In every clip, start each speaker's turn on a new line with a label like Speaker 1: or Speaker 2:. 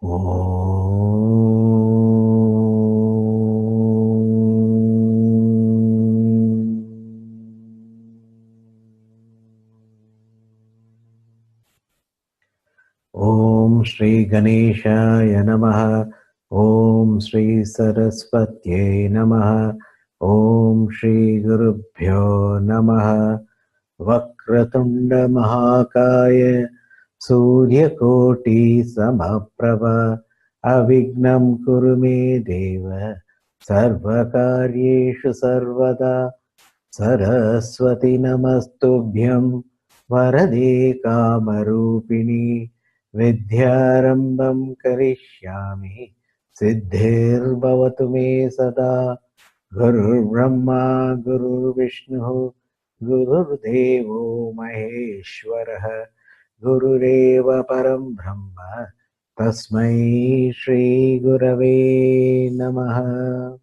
Speaker 1: Om Shri Ganeshaya Namaha. Om Shri Saraswatye Namaha. Om Shri Gurubhyo Namaha. Vakratunda Mahakaya Suryakoti Samaprabha Avignam Kurume Deva Sarvakaryeshu Sarvada Saraswati Namastubhyam Varade Kamarupini Vidyarambam Karishyami Siddhir Bhavatu Me Sada Guru Brahma Guru Vishnu Guru Devo Maheshwaraha Gurureva Param Brahma Tasmai Shri Gurave Namaha.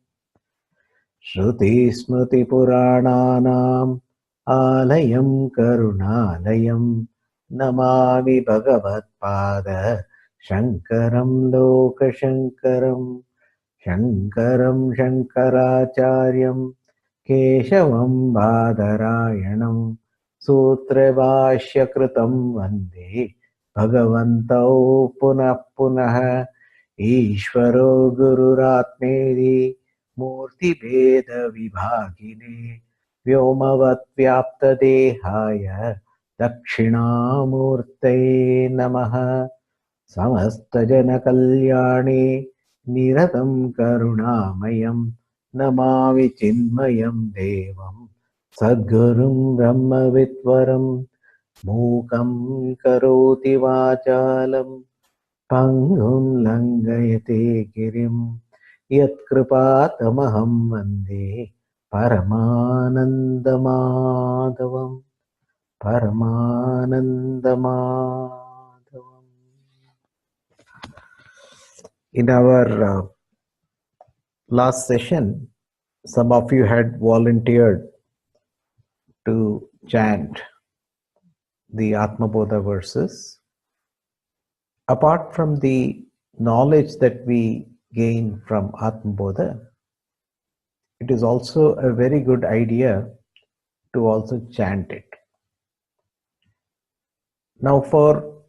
Speaker 1: Shruti Smriti Purananam Alayam Karunalayam Namami Bhagavat Pada Shankaram Loka Shankaram Shankaram Shankaracharyam Keshavam Badarayanam Sutra Kritam Vande Bhagavantau Punah Punah Ishvaro Gururatmeri Murti Veda Vibhagine Vyomavat Vyapta Dehaya Dakshinamurte Namaha Samasta Jana Kalyani Niratam Karunamayam Namami Chinmayam Devam Sadgurum Brahma Vitvaram Mukam Karoti Vachalam Pangum Langayate Girim Yat Kripatamaham Vande Paramanandamadavam Paramanandamadavam. In our last session, some of you had volunteered to chant the Atma Bodha verses. Apart from the knowledge that we gain from Atma Bodha, it is also a very good idea to also chant it. Now, for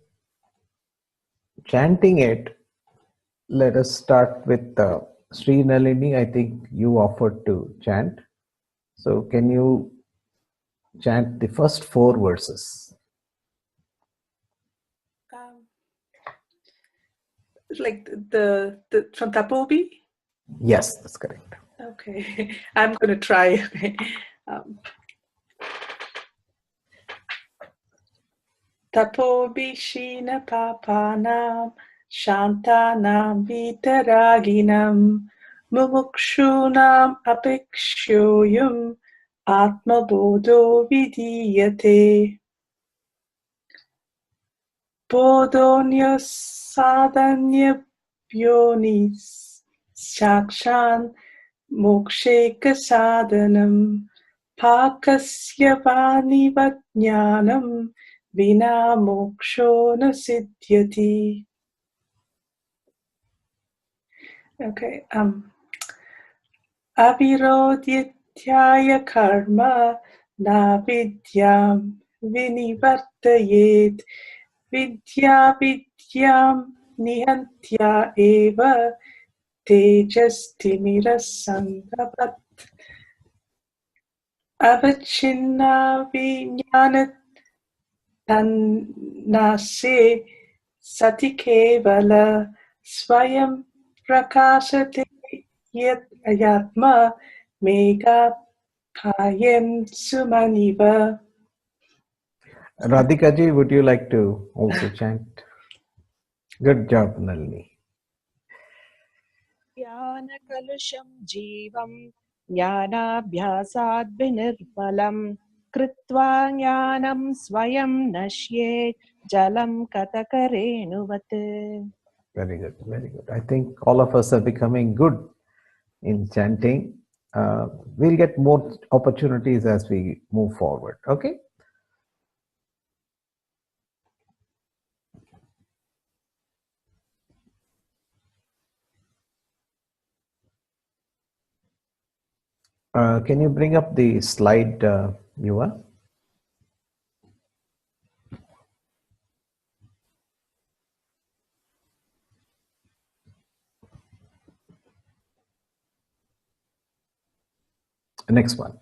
Speaker 1: chanting it, let us start with Sri Nalini. I think you offered to chant. So, can you chant the first 4 verses?
Speaker 2: Like the from Tapobi?
Speaker 1: Yes, that's correct.
Speaker 2: Okay, I'm going to try. Tapobi Shina Papanam Shantanam Vitaraginam Mumukshunam Apekshoyum Atma Bodho Vidiyate Bodhonya Sadhanya Byonis Shakshan Moksheka Sadhanam Pakasya Vanivajnanam Vina moksho na siddhyati. Okay. Avirodhyatyaya karma na vidyam vinivartayet vidyam nihantya eva tejastimirasangavat avachinna vinyana Tannase sati kevala swayam prakashate yatma mega kayam sumaniva.
Speaker 1: Radhika ji, would you like to also chant? Good job, Nalini.
Speaker 3: Jnana kalusham jivam jnanabhyasad vinirmalam Kritva jnanam swayam nashyet jalam katakarenuvat.
Speaker 1: Very good, very good. I think all of us are becoming good in chanting. We'll get more opportunities as we move forward. Okay. Can you bring up the slide, Yuva? Next one.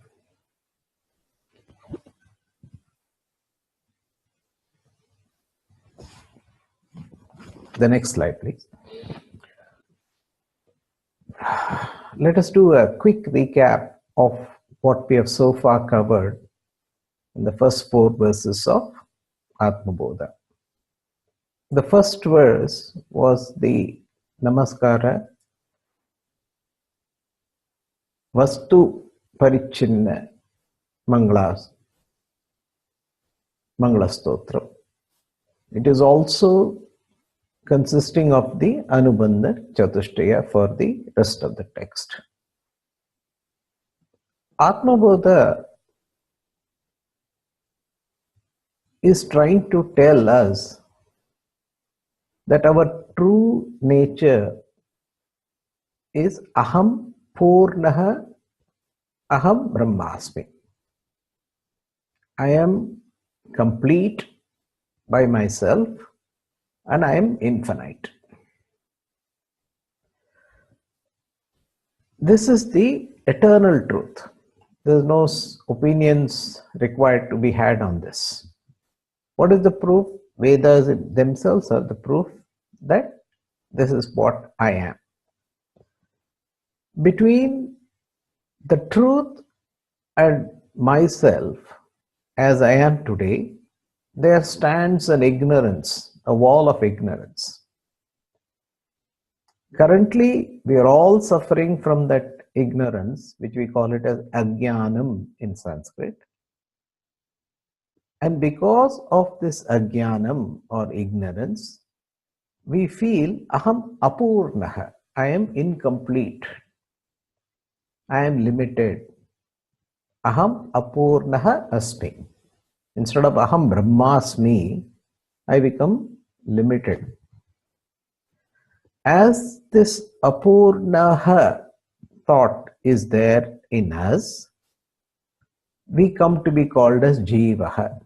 Speaker 1: The next slide, please. Let us do a quick recap of what we have so far covered in the first 4 verses of Atma Bodha. The first verse was the Namaskara Vastu Parichinna Mangalastotra. It is also consisting of the Anubandha Chatushtaya for the rest of the text. Atma Bodha is trying to tell us that our true nature is Aham Purnaha Aham Brahmasmi. I am complete by myself and I am infinite. This is the eternal truth. There is no opinions required to be had on this. What is the proof? Vedas themselves are the proof that this is what I am. Between the truth and myself as I am today, there stands an ignorance, a wall of ignorance. Currently, we are all suffering from that ignorance, which we call it as ajnanam in Sanskrit. And because of this ajnanam or ignorance, we feel aham apurnaha, I am incomplete, I am limited. Aham apurnaha asmi. Instead of aham brahmasmi, I become limited. As this apurnaha thought is there in us, we come to be called as jivaha.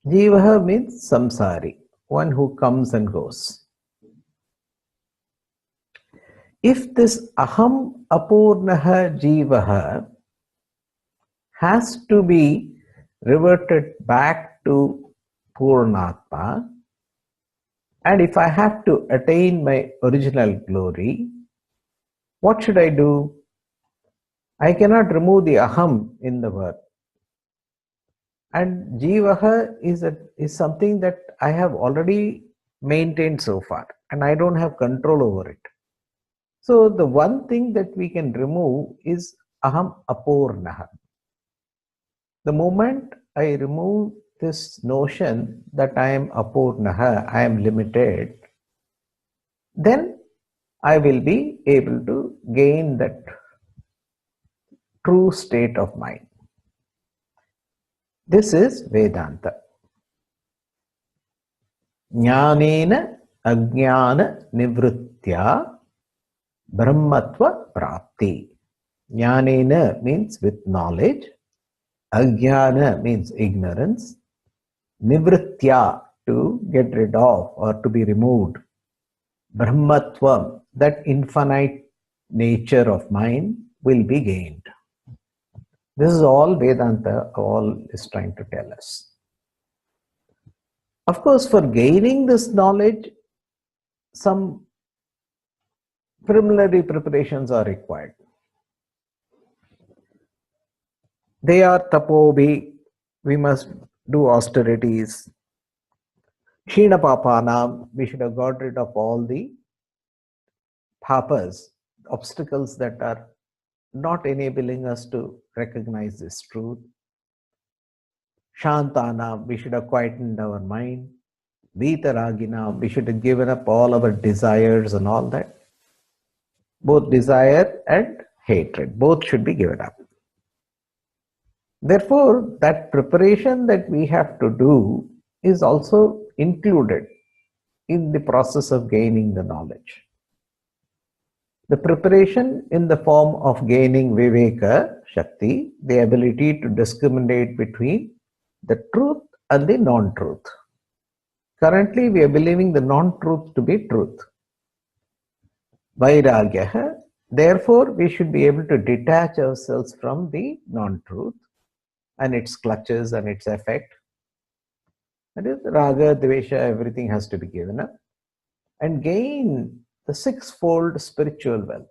Speaker 1: Jivaha means samsari, one who comes and goes. If this aham apurnaha jivaha has to be reverted back to Purnatma, and if I have to attain my original glory, what should I do? I cannot remove the aham in the word. And jivaha is something that I have already maintained so far, and I don't have control over it. So the one thing that we can remove is aham apurnaha. The moment I remove this notion that I am apurnaha, I am limited, then I will be able to gain that true state of mind. This is Vedanta. Jnanena ajnana nivritya brahmatva prapti. Jnanena means with knowledge. Ajnana means ignorance. Nivritya, to get rid of or to be removed. Brahmatvam, that infinite nature of mind, will be gained. This is all Vedanta all is trying to tell us. Of course, for gaining this knowledge, some preliminary preparations are required. They are tapobhi, we must do austerities. Kshina papanam, we should have got rid of all the papas, obstacles that are not enabling us to recognize this truth. Shantana, we should have quietened our mind. Vitaragina, we should have given up all our desires and all that. Both desire and hatred, both should be given up. Therefore, that preparation that we have to do is also included in the process of gaining the knowledge. The preparation in the form of gaining Viveka Shakti, the ability to discriminate between the truth and the non-truth. Currently, we are believing the non-truth to be truth. Vairagya. Therefore, we should be able to detach ourselves from the non-truth and its clutches and its effect. That is, raga, dvesha, everything has to be given up and gain the sixfold spiritual wealth,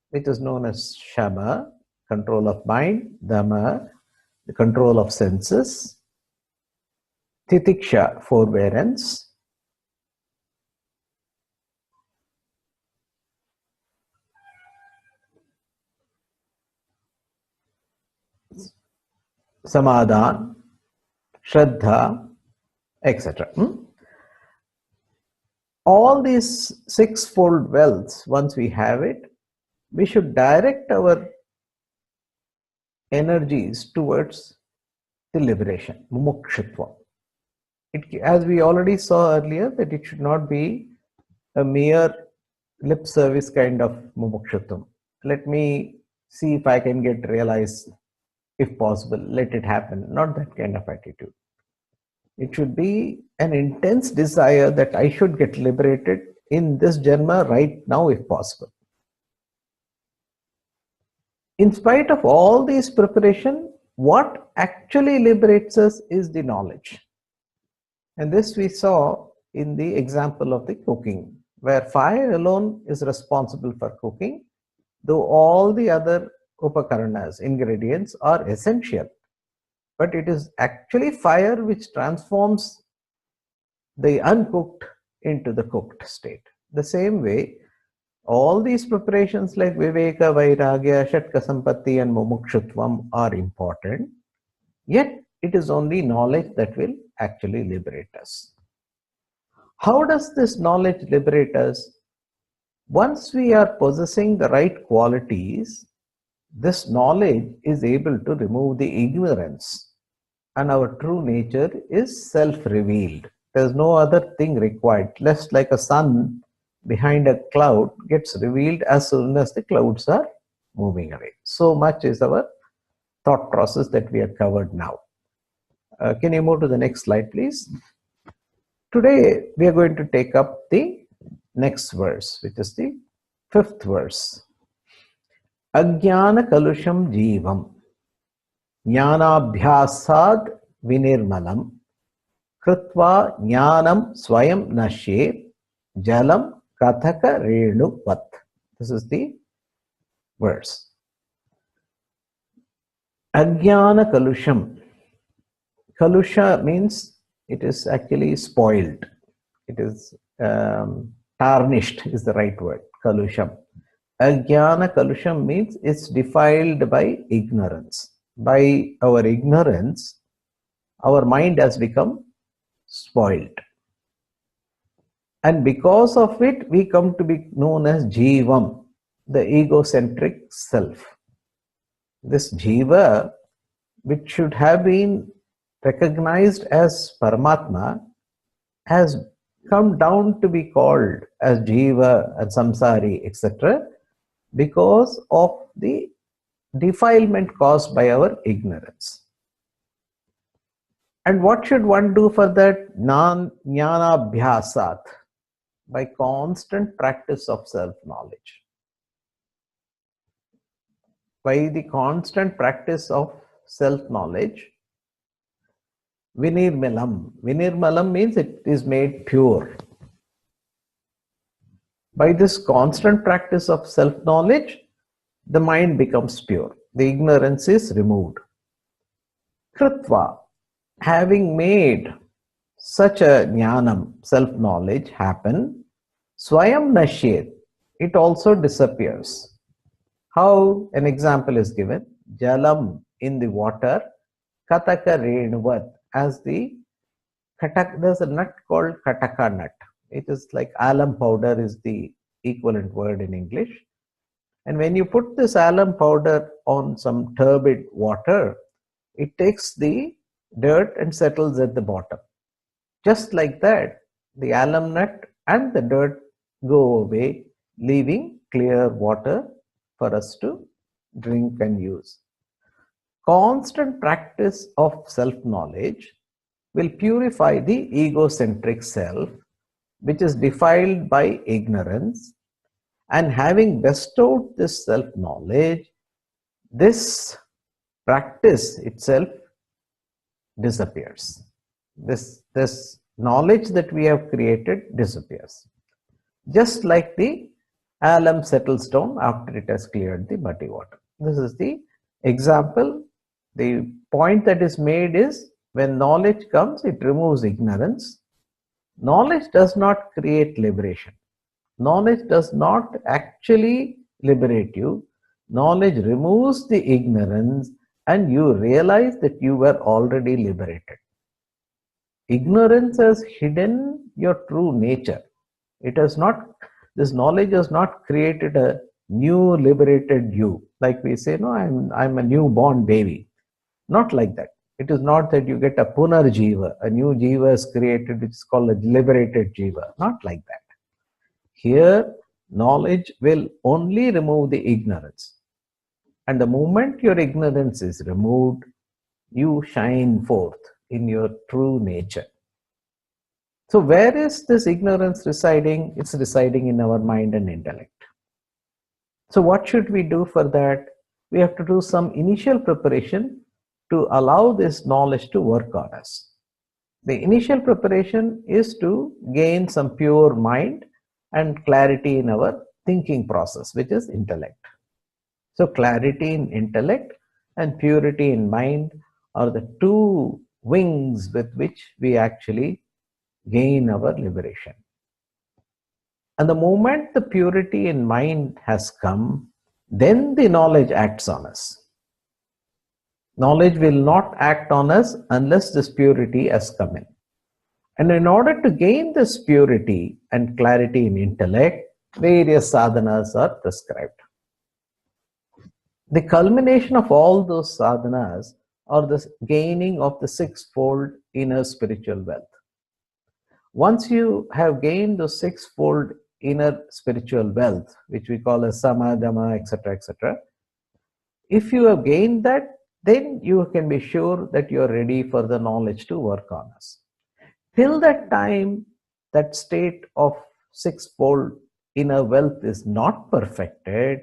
Speaker 1: which is known as Shama, control of mind, Dhamma, the control of senses, Titiksha, forbearance, Samadhan, Shraddha, etc. All these sixfold wealths, once we have it, we should direct our energies towards the liberation, mumukshutva. As we already saw earlier, that it should not be a mere lip service kind of mumukshutvam. Let me see if I can get realized, if possible, let it happen. Not that kind of attitude. It should be an intense desire that I should get liberated in this janma right now, if possible. In spite of all these preparation, what actually liberates us is the knowledge. And this we saw in the example of the cooking, where fire alone is responsible for cooking, though all the other upakaranas, ingredients, are essential. But it is actually fire which transforms the uncooked into the cooked state. The same way, all these preparations like Viveka, Vairagya, Shatka Sampatti and Mumukshutvam are important, yet it is only knowledge that will actually liberate us. How does this knowledge liberate us? Once we are possessing the right qualities, this knowledge is able to remove the ignorance, and our true nature is self-revealed. There is no other thing required. Just like a sun behind a cloud gets revealed as soon as the clouds are moving away. So much is our thought process that we have covered now. Can you move to the next slide, please? Today, we are going to take up the next verse, which is the 5th verse. Ajnana kalusham jivam jnanabhyasad vinirmalam krutva jnanam swayam nashe jalam kathaka renuvat. This is the verse. Ajnana kalusham. Kalusha means it is actually spoiled. It is tarnished is the right word. Kalusham. Ajnana kalusham means it's defiled by ignorance. By our ignorance, our mind has become spoiled. And because of it, we come to be known as Jivam, the egocentric self. This Jiva, which should have been recognized as Paramatma, has come down to be called as Jiva and Samsari, etc., because of the defilement caused by our ignorance. And what should one do for that? Jnana abhyasat, by constant practice of self-knowledge. By the constant practice of self-knowledge, vinirmalam. Vinirmalam means it is made pure. By this constant practice of self-knowledge, the mind becomes pure. The ignorance is removed. Krutva, having made such a jnanam, self-knowledge, happen, swayam nashyet, it also disappears. How? An example is given. Jalam, in the water, kataka renuvat, as the katak, there's a nut called kataka nut. It is like alum powder is the equivalent word in English. And when you put this alum powder on some turbid water, it takes the dirt and settles at the bottom. Just like that, the alum nut and the dirt go away, leaving clear water for us to drink and use. Constant practice of self-knowledge will purify the egocentric self, which is defiled by ignorance, and having bestowed this self-knowledge, this practice itself disappears. This knowledge that we have created disappears. Just like the alum settles down after it has cleared the muddy water. This is the example. The point that is made is when knowledge comes, it removes ignorance. Knowledge does not create liberation. Knowledge does not actually liberate you. Knowledge removes the ignorance and you realize that you were already liberated. Ignorance has hidden your true nature. It has not, this knowledge has not created a new liberated you. Like we say, no, I'm a newborn baby. Not like that. It is not that you get a punarjiva, a new jiva is created, which is called a liberated jiva. Not like that. Here, knowledge will only remove the ignorance. And the moment your ignorance is removed, you shine forth in your true nature. So where is this ignorance residing? It's residing in our mind and intellect. So what should we do for that? We have to do some initial preparation to allow this knowledge to work on us. The initial preparation is to gain some pure mind and clarity in our thinking process, which is intellect. So clarity in intellect and purity in mind are the two wings with which we actually gain our liberation. And the moment the purity in mind has come, then the knowledge acts on us. Knowledge will not act on us unless this purity has come in. And in order to gain this purity and clarity in intellect, various sadhanas are prescribed. The culmination of all those sadhanas are the gaining of the sixfold inner spiritual wealth. Once you have gained the sixfold inner spiritual wealth, which we call as sama, dhamma, etc., if you have gained that, then you can be sure that you are ready for the knowledge to work on us. Till that time, that state of sixfold inner wealth is not perfected,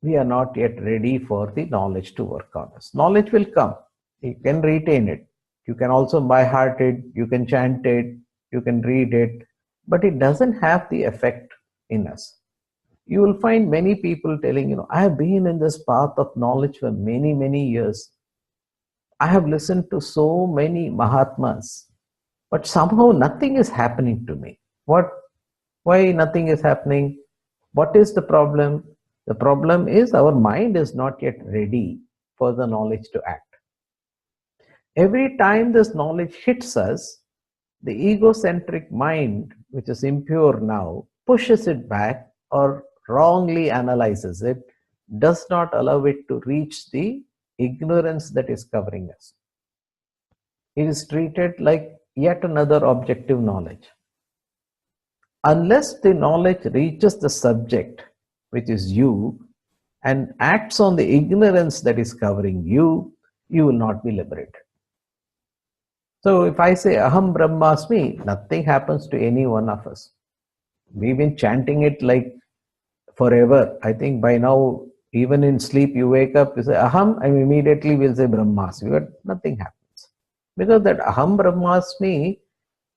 Speaker 1: we are not yet ready for the knowledge to work on us. Knowledge will come. You can retain it. You can also by heart it, you can chant it, you can read it, but it doesn't have the effect in us. You will find many people telling, I have been in this path of knowledge for many, many years. I have listened to so many Mahatmas, but somehow nothing is happening to me. Why nothing is happening? What is the problem? The problem is our mind is not yet ready for the knowledge to act. Every time this knowledge hits us, the egocentric mind, which is impure now, pushes it back or wrongly analyzes it, does not allow it to reach the ignorance that is covering us. It is treated like yet another objective knowledge. Unless the knowledge reaches the subject, which is you, and acts on the ignorance that is covering you, you will not be liberated. So if I say Aham Brahmasmi, nothing happens to any one of us. We've been chanting it like forever. I think by now, even in sleep, you wake up, you say Aham, and immediately we'll say Brahmasmi, but nothing happens. Because that Aham Brahmasmi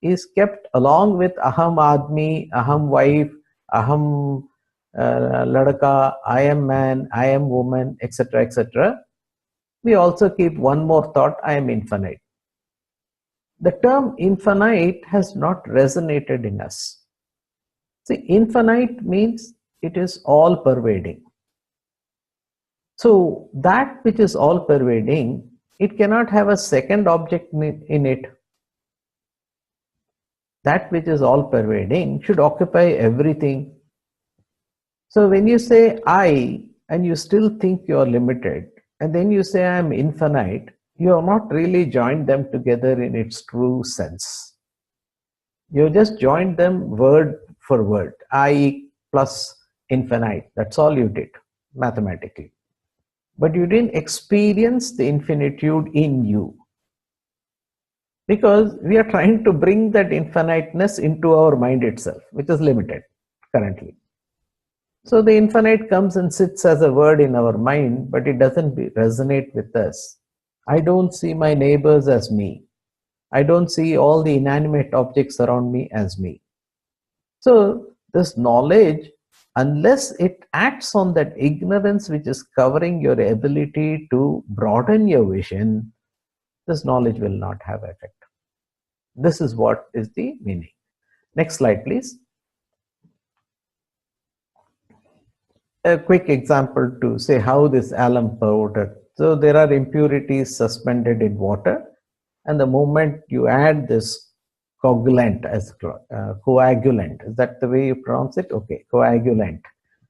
Speaker 1: is kept along with Aham Admi, Aham wife, Aham Ladaka, I am man, I am woman, etc. We also keep one more thought, I am infinite. The term infinite has not resonated in us. See, infinite means it is all pervading. So that which is all pervading, it cannot have a second object in it. That which is all pervading should occupy everything. So when you say I and you still think you are limited, and then you say I am infinite, you have not really joined them together in its true sense. You have just joined them word for word. I plus infinite. That's all you did mathematically. But you didn't experience the infinitude in you. Because we are trying to bring that infiniteness into our mind itself, which is limited currently. So the infinite comes and sits as a word in our mind, but it doesn't resonate with us. I don't see my neighbors as me. I don't see all the inanimate objects around me as me. So this knowledge, unless it acts on that ignorance which is covering your ability to broaden your vision, this knowledge will not have effect. This is what is the meaning. Next slide, please. A quick example to say how this alum powder. So there are impurities suspended in water, and the moment you add this coagulant as coagulant, is that the way you pronounce it? Okay, coagulant,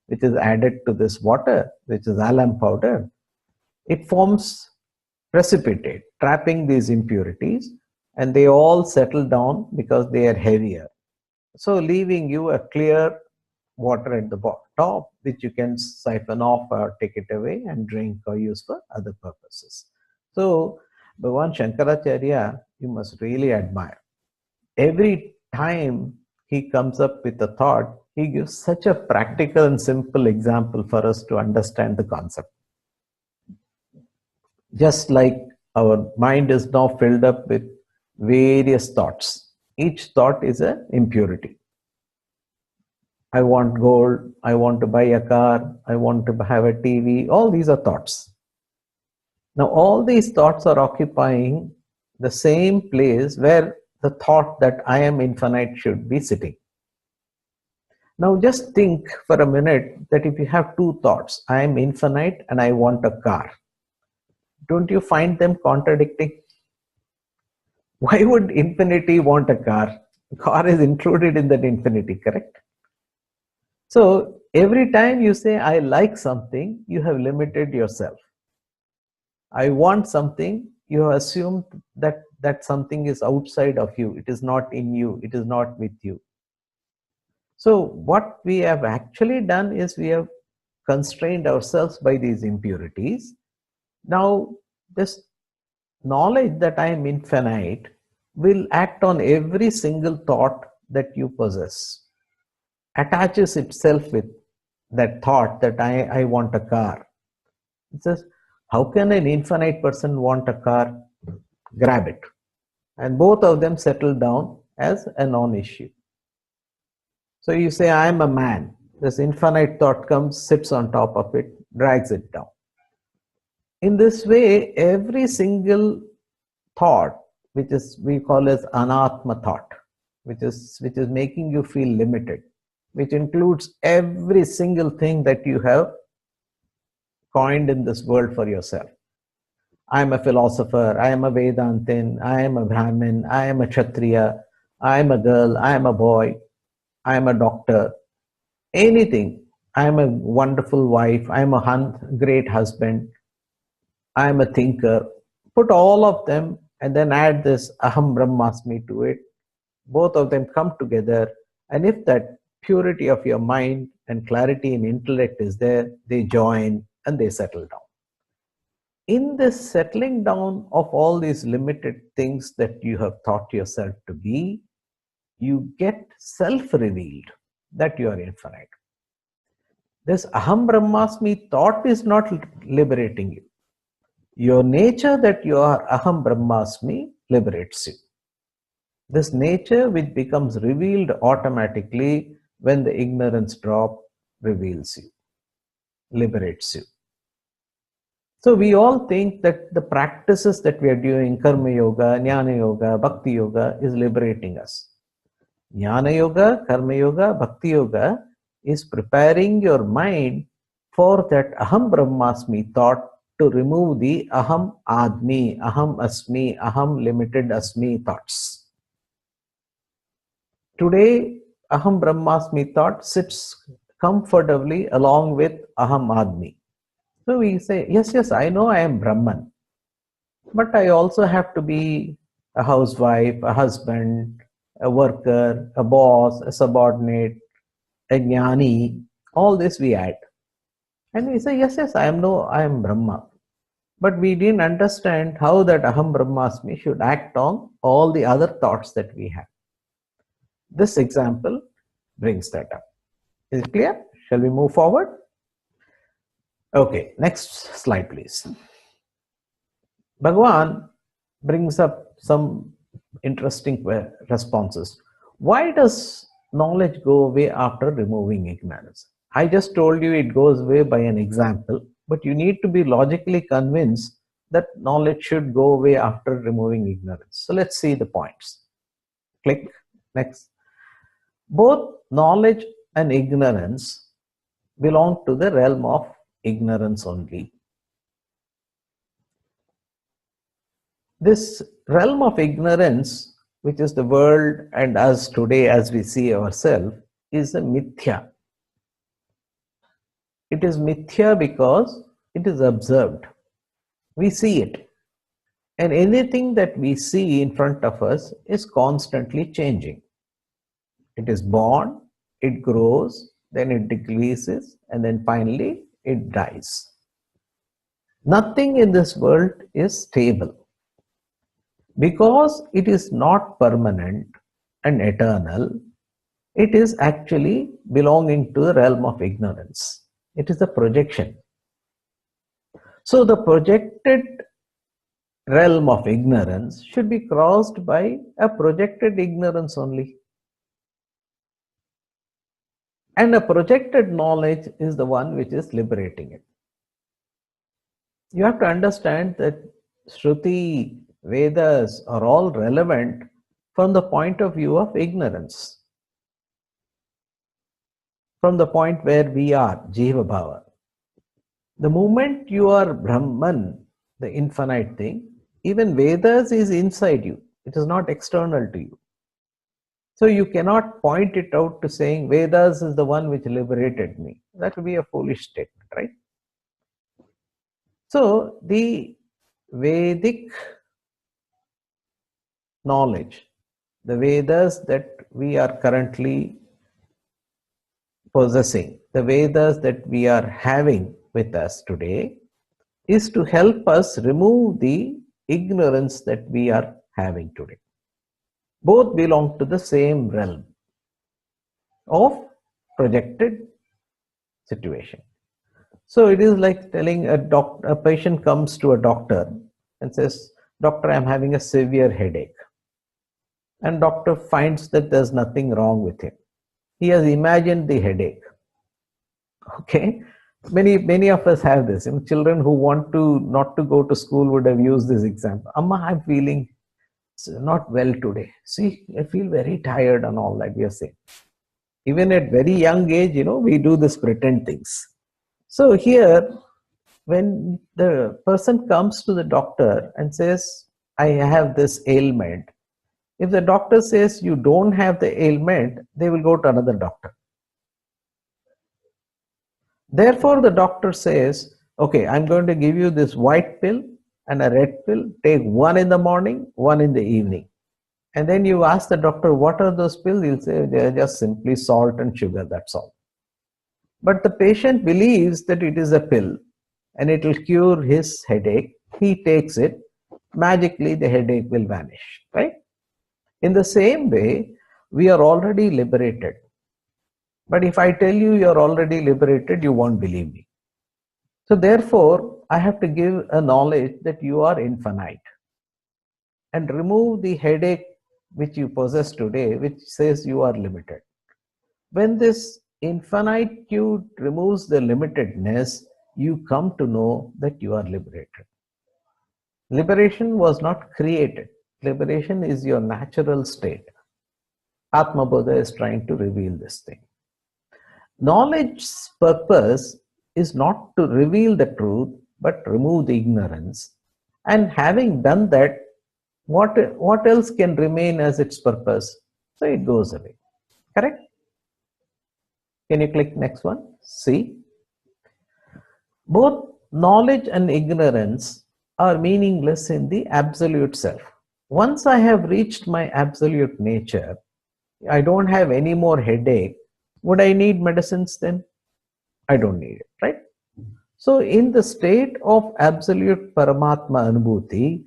Speaker 1: which is added to this water, which is alum powder, it forms precipitate, trapping these impurities, and they all settle down because they are heavier. So leaving you a clear water at the top, which you can siphon off or take it away and drink or use for other purposes. So Bhagavan Shankaracharya, you must really admire. Every time he comes up with a thought, he gives such a practical and simple example for us to understand the concept. Just like our mind is now filled up with various thoughts. Each thought is an impurity. I want gold, I want to buy a car, I want to have a TV, all these are thoughts. Now all these thoughts are occupying the same place where the thought that I am infinite should be sitting. Now just think for a minute that if you have two thoughts, I am infinite and I want a car, don't you find them contradicting? Why would infinity want a car? Car is included in that infinity, correct? So every time you say, I like something, you have limited yourself. I want something, you have assumed that that something is outside of you. It is not in you. It is not with you. So what we have actually done is we have constrained ourselves by these impurities. Now this knowledge that I am infinite will act on every single thought that you possess, attaches itself with that thought that I want a car. It says, how can an infinite person want a car? Grab it. And both of them settle down as a non-issue. So you say, I am a man. This infinite thought comes, sits on top of it, drags it down. In this way, every single thought, which is we call as anatma thought, which is making you feel limited, which includes every single thing that you have coined in this world for yourself. I am a philosopher, I am a Vedantin, I am a Brahmin, I am a Kshatriya, I am a girl, I am a boy, I am a doctor, anything. I am a wonderful wife, I am a great husband, I am a thinker. Put all of them and then add this Aham Brahmasmi to it. Both of them come together, and if that purity of your mind and clarity in intellect is there, they join and they settle down. In this settling down of all these limited things that you have thought yourself to be, you get self-revealed that you are infinite. This Aham Brahmasmi thought is not liberating you. Your nature that you are Aham Brahmasmi liberates you. This nature which becomes revealed automatically when the ignorance drop reveals you, liberates you. So we all think that the practices that we are doing, Karma Yoga, Jnana Yoga, Bhakti Yoga, is liberating us. Jnana Yoga, Karma Yoga, Bhakti Yoga is preparing your mind for that Aham Brahmasmi thought to remove the Aham Admi, Aham Asmi, Aham Limited Asmi thoughts. Today, Aham Brahmasmi thought sits comfortably along with Aham Admi. So we say, yes, I know I am Brahman, but I also have to be a housewife, a husband, a worker, a boss, a subordinate, a jnani, All this we add. And we say, yes, yes, I am Brahma. But we didn't understand how that Aham Brahmasmi should act on all the other thoughts that we have. This example brings that up. Is it clear? Shall we move forward? Okay, next slide, please. Bhagavan brings up some interesting responses. Why does knowledge go away after removing ignorance? I just told you it goes away by an example, but you need to be logically convinced that knowledge should go away after removing ignorance. So let's see the points. Click. Next. Both knowledge and ignorance belong to the realm of ignorance only. This realm of ignorance, which is the world and us today as we see ourselves, is a mithya. It is mithya because it is observed. We see it. And anything that we see in front of us is constantly changing. It is born, it grows, then it decreases, and then finally it dies. Nothing in this world is stable. Because it is not permanent and eternal, it is actually belonging to the realm of ignorance. It is a projection. So the projected realm of ignorance should be crossed by a projected ignorance only. And a projected knowledge is the one which is liberating it. You have to understand that Shruti, Vedas are all relevant from the point of view of ignorance. From the point where we are, Jiva Bhava. The moment you are Brahman, the infinite thing, even Vedas is inside you. It is not external to you. So you cannot point it out to saying Vedas is the one which liberated me. That would be a foolish statement, right? So the Vedic knowledge, the Vedas that we are currently possessing, the Vedas that we are having with us today, is to help us remove the ignorance that we are having today. Both belong to the same realm of projected situation. So it is like telling a patient comes to a doctor and says, "Doctor, I'm having a severe headache." And doctor finds that there's nothing wrong with him. He has imagined the headache. Okay, many of us have this. Children who want to not to go to school would have used this example. Amma, I'm feeling not well today. See, I feel very tired and all that we are saying. Even at very young age, we do this pretend things. So here, when the person comes to the doctor and says, I have this ailment, if the doctor says you don't have the ailment, they will go to another doctor. Therefore, the doctor says, okay, I'm going to give you this white pill and a red pill. Take one in the morning, one in the evening. And then you ask the doctor, what are those pills? He'll say, they're just simply salt and sugar, that's all. But the patient believes that it is a pill and it will cure his headache. He takes it. Magically, the headache will vanish, right? In the same way, we are already liberated. But if I tell you you're already liberated, you won't believe me. So therefore, I have to give a knowledge that you are infinite and remove the headache which you possess today, which says you are limited. When this infinitude removes the limitedness, you come to know that you are liberated. Liberation was not created. Liberation is your natural state. Atma Bodha is trying to reveal this thing. Knowledge's purpose is not to reveal the truth, but remove the ignorance. And having done that, what else can remain as its purpose? So it goes away. Correct? Can you click next one? See? Both knowledge and ignorance are meaningless in the absolute self. Once I have reached my absolute nature, I don't have any more headache. Would I need medicines then? I don't need it, right? So in the state of absolute Paramatma Anubhuti,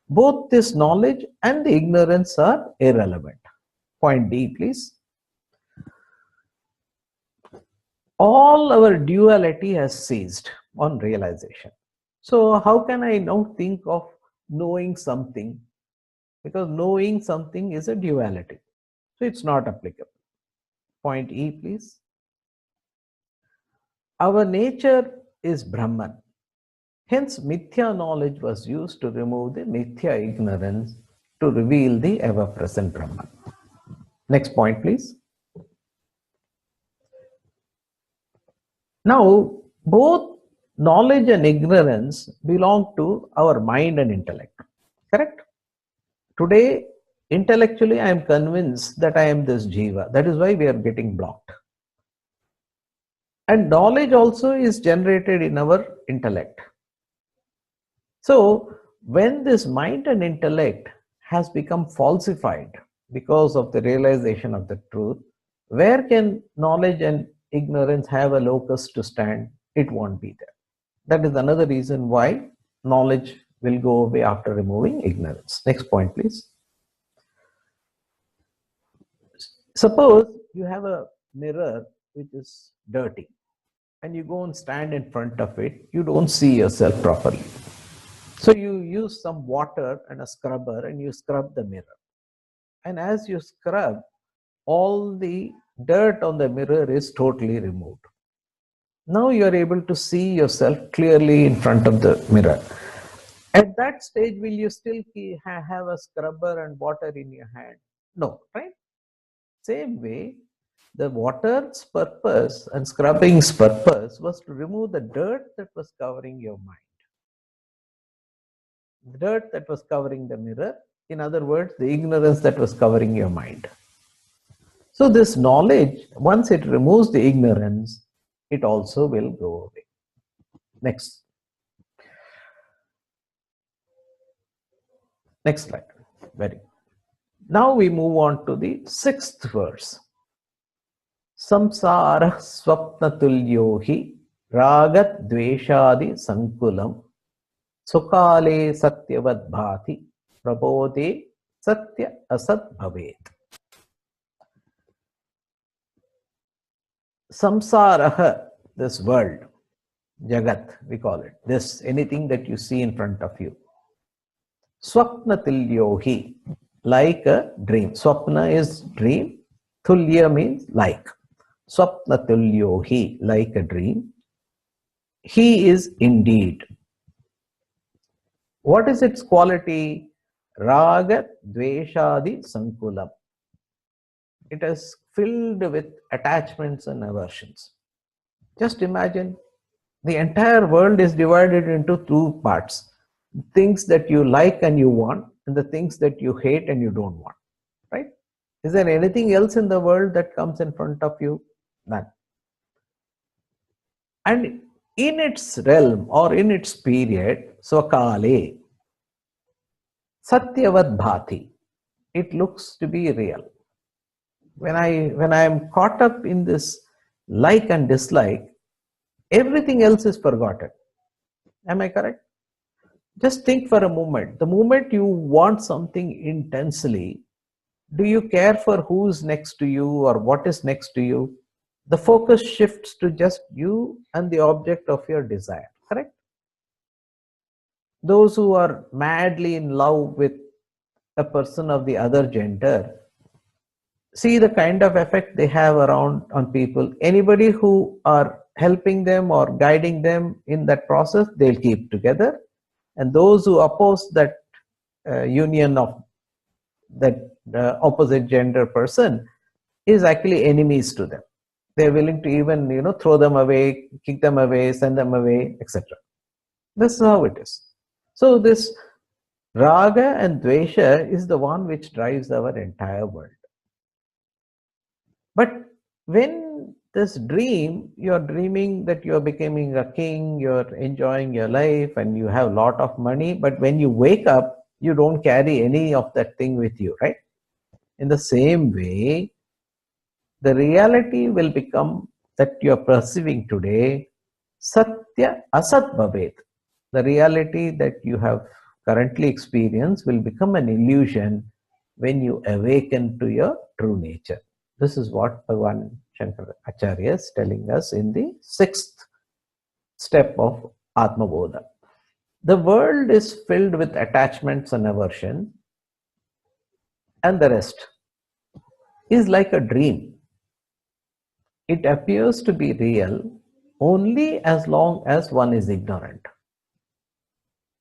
Speaker 1: both this knowledge and the ignorance are irrelevant. Point D, please. All our duality has ceased on realization. So how can I now think of knowing something? Because knowing something is a duality. So it's not applicable. Point E, please. Our nature is Brahman. Hence, Mithya knowledge was used to remove the Mithya ignorance to reveal the ever-present Brahman. Next point, please. Now, both knowledge and ignorance belong to our mind and intellect. Correct? Today, intellectually, I am convinced that I am this jiva. That is why we are getting blocked. And knowledge also is generated in our intellect. So, when this mind and intellect has become falsified because of the realization of the truth, where can knowledge and ignorance have a locus to stand? It won't be there. That is another reason why knowledge will go away after removing ignorance. Next point, please. Suppose you have a mirror which is dirty and you go and stand in front of it, you don't see yourself properly. So you use some water and a scrubber and you scrub the mirror. And as you scrub, all the dirt on the mirror is totally removed. Now you are able to see yourself clearly in front of the mirror. At that stage, will you still have a scrubber and water in your hand? No, right? Same way, the water's purpose and scrubbing's purpose was to remove the dirt that was covering your mind. The dirt that was covering the mirror, in other words, the ignorance that was covering your mind. So this knowledge, once it removes the ignorance, it also will go away. Next. Next slide. Very good. Now we move on to the 6th verse. Samsara swapnatulyo hi ragat dveshadi sankulam sukale satyavad bhati prabodhe satya asat bhavet. Samsara, this world, Jagat, we call it, this, anything that you see in front of you. Swapnatulyo hi, like a dream. Swapna is dream. Tulya means like. Swapnatulyo hi, like a dream. He is indeed. What is its quality? Raga dveshadi sankulam. It is filled with attachments and aversions. Just imagine, the entire world is divided into 2 parts. Things that you like and you want, and the things that you hate and you don't want. Right? Is there anything else in the world that comes in front of you? None. And in its realm or in its period, swakale, satyavad bhati, it looks to be real. When I am caught up in this like and dislike, everything else is forgotten. Am I correct? Just think for a moment. The moment you want something intensely, do you care for who's next to you or what is next to you? The focus shifts to just you and the object of your desire, correct? Those who are madly in love with a person of the other gender, see the kind of effect they have around on people. Anybody who are helping them or guiding them in that process, they'll keep together. And those who oppose that union of that opposite gender person is actually enemies to them. They're willing to even, throw them away, kick them away, send them away, etc. This is how it is. So this raga and dvesha is the one which drives our entire world. But when this dream, you're dreaming that you're becoming a king, you're enjoying your life and you have a lot of money, but when you wake up, you don't carry any of that thing with you, right? In the same way, the reality will become that you are perceiving today, Satya Asat Bhavet. The reality that you have currently experienced will become an illusion when you awaken to your true nature. This is what Bhagavan Shankaracharya is telling us in the sixth step of Atma Bodha. The world is filled with attachments and aversion, and the rest is like a dream. It appears to be real only as long as one is ignorant,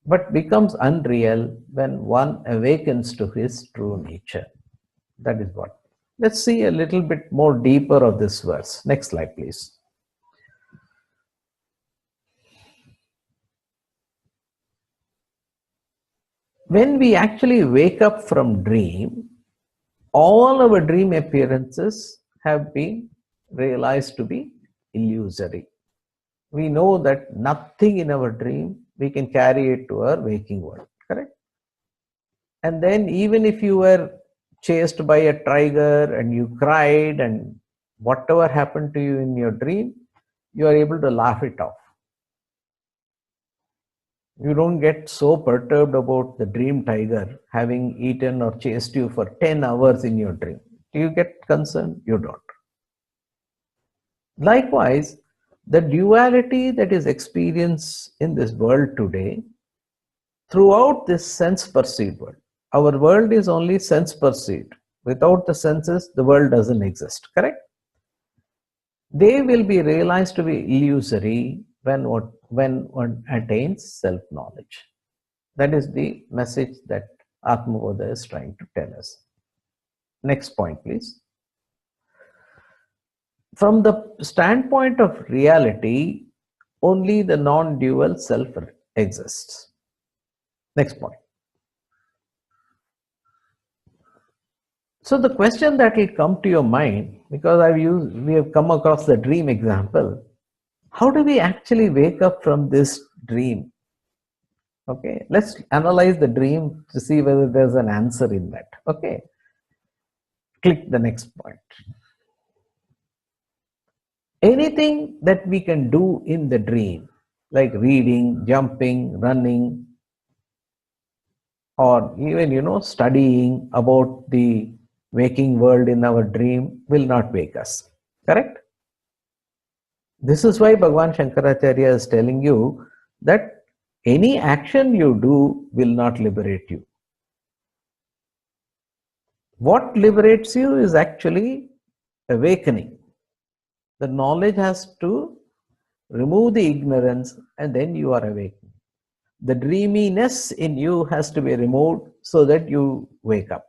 Speaker 1: but becomes unreal when one awakens to his true nature. That is what. Let's see a little bit more deeper of this verse. Next slide, please. When we actually wake up from dream, all our dream appearances have been realized to be illusory. We know that nothing in our dream we can carry it to our waking world, correct? And then even if you were chased by a tiger and you cried and whatever happened to you in your dream, you are able to laugh it off. You don't get so perturbed about the dream tiger having eaten or chased you for 10 hours in your dream. Do you get concerned? You don't. Likewise, the duality that is experienced in this world today, throughout this sense perceived world, our world is only sense perceived. Without the senses, the world doesn't exist, correct? They will be realized to be illusory when one attains self-knowledge. That is the message that Atma Bodha is trying to tell us. Next point, please. From the standpoint of reality, only the non-dual self exists. Next point. So the question that will come to your mind, because we have come across the dream example, how do we actually wake up from this dream? Okay, let's analyze the dream to see whether there's an answer in that. Okay, click the next point. Anything that we can do in the dream, like reading, jumping, running, or even studying about the waking world in our dream, will not wake us. Correct? This is why Bhagavan Shankaracharya is telling you that any action you do will not liberate you. What liberates you is actually awakening. The knowledge has to remove the ignorance, and then you are awakened. The dreaminess in you has to be removed so that you wake up.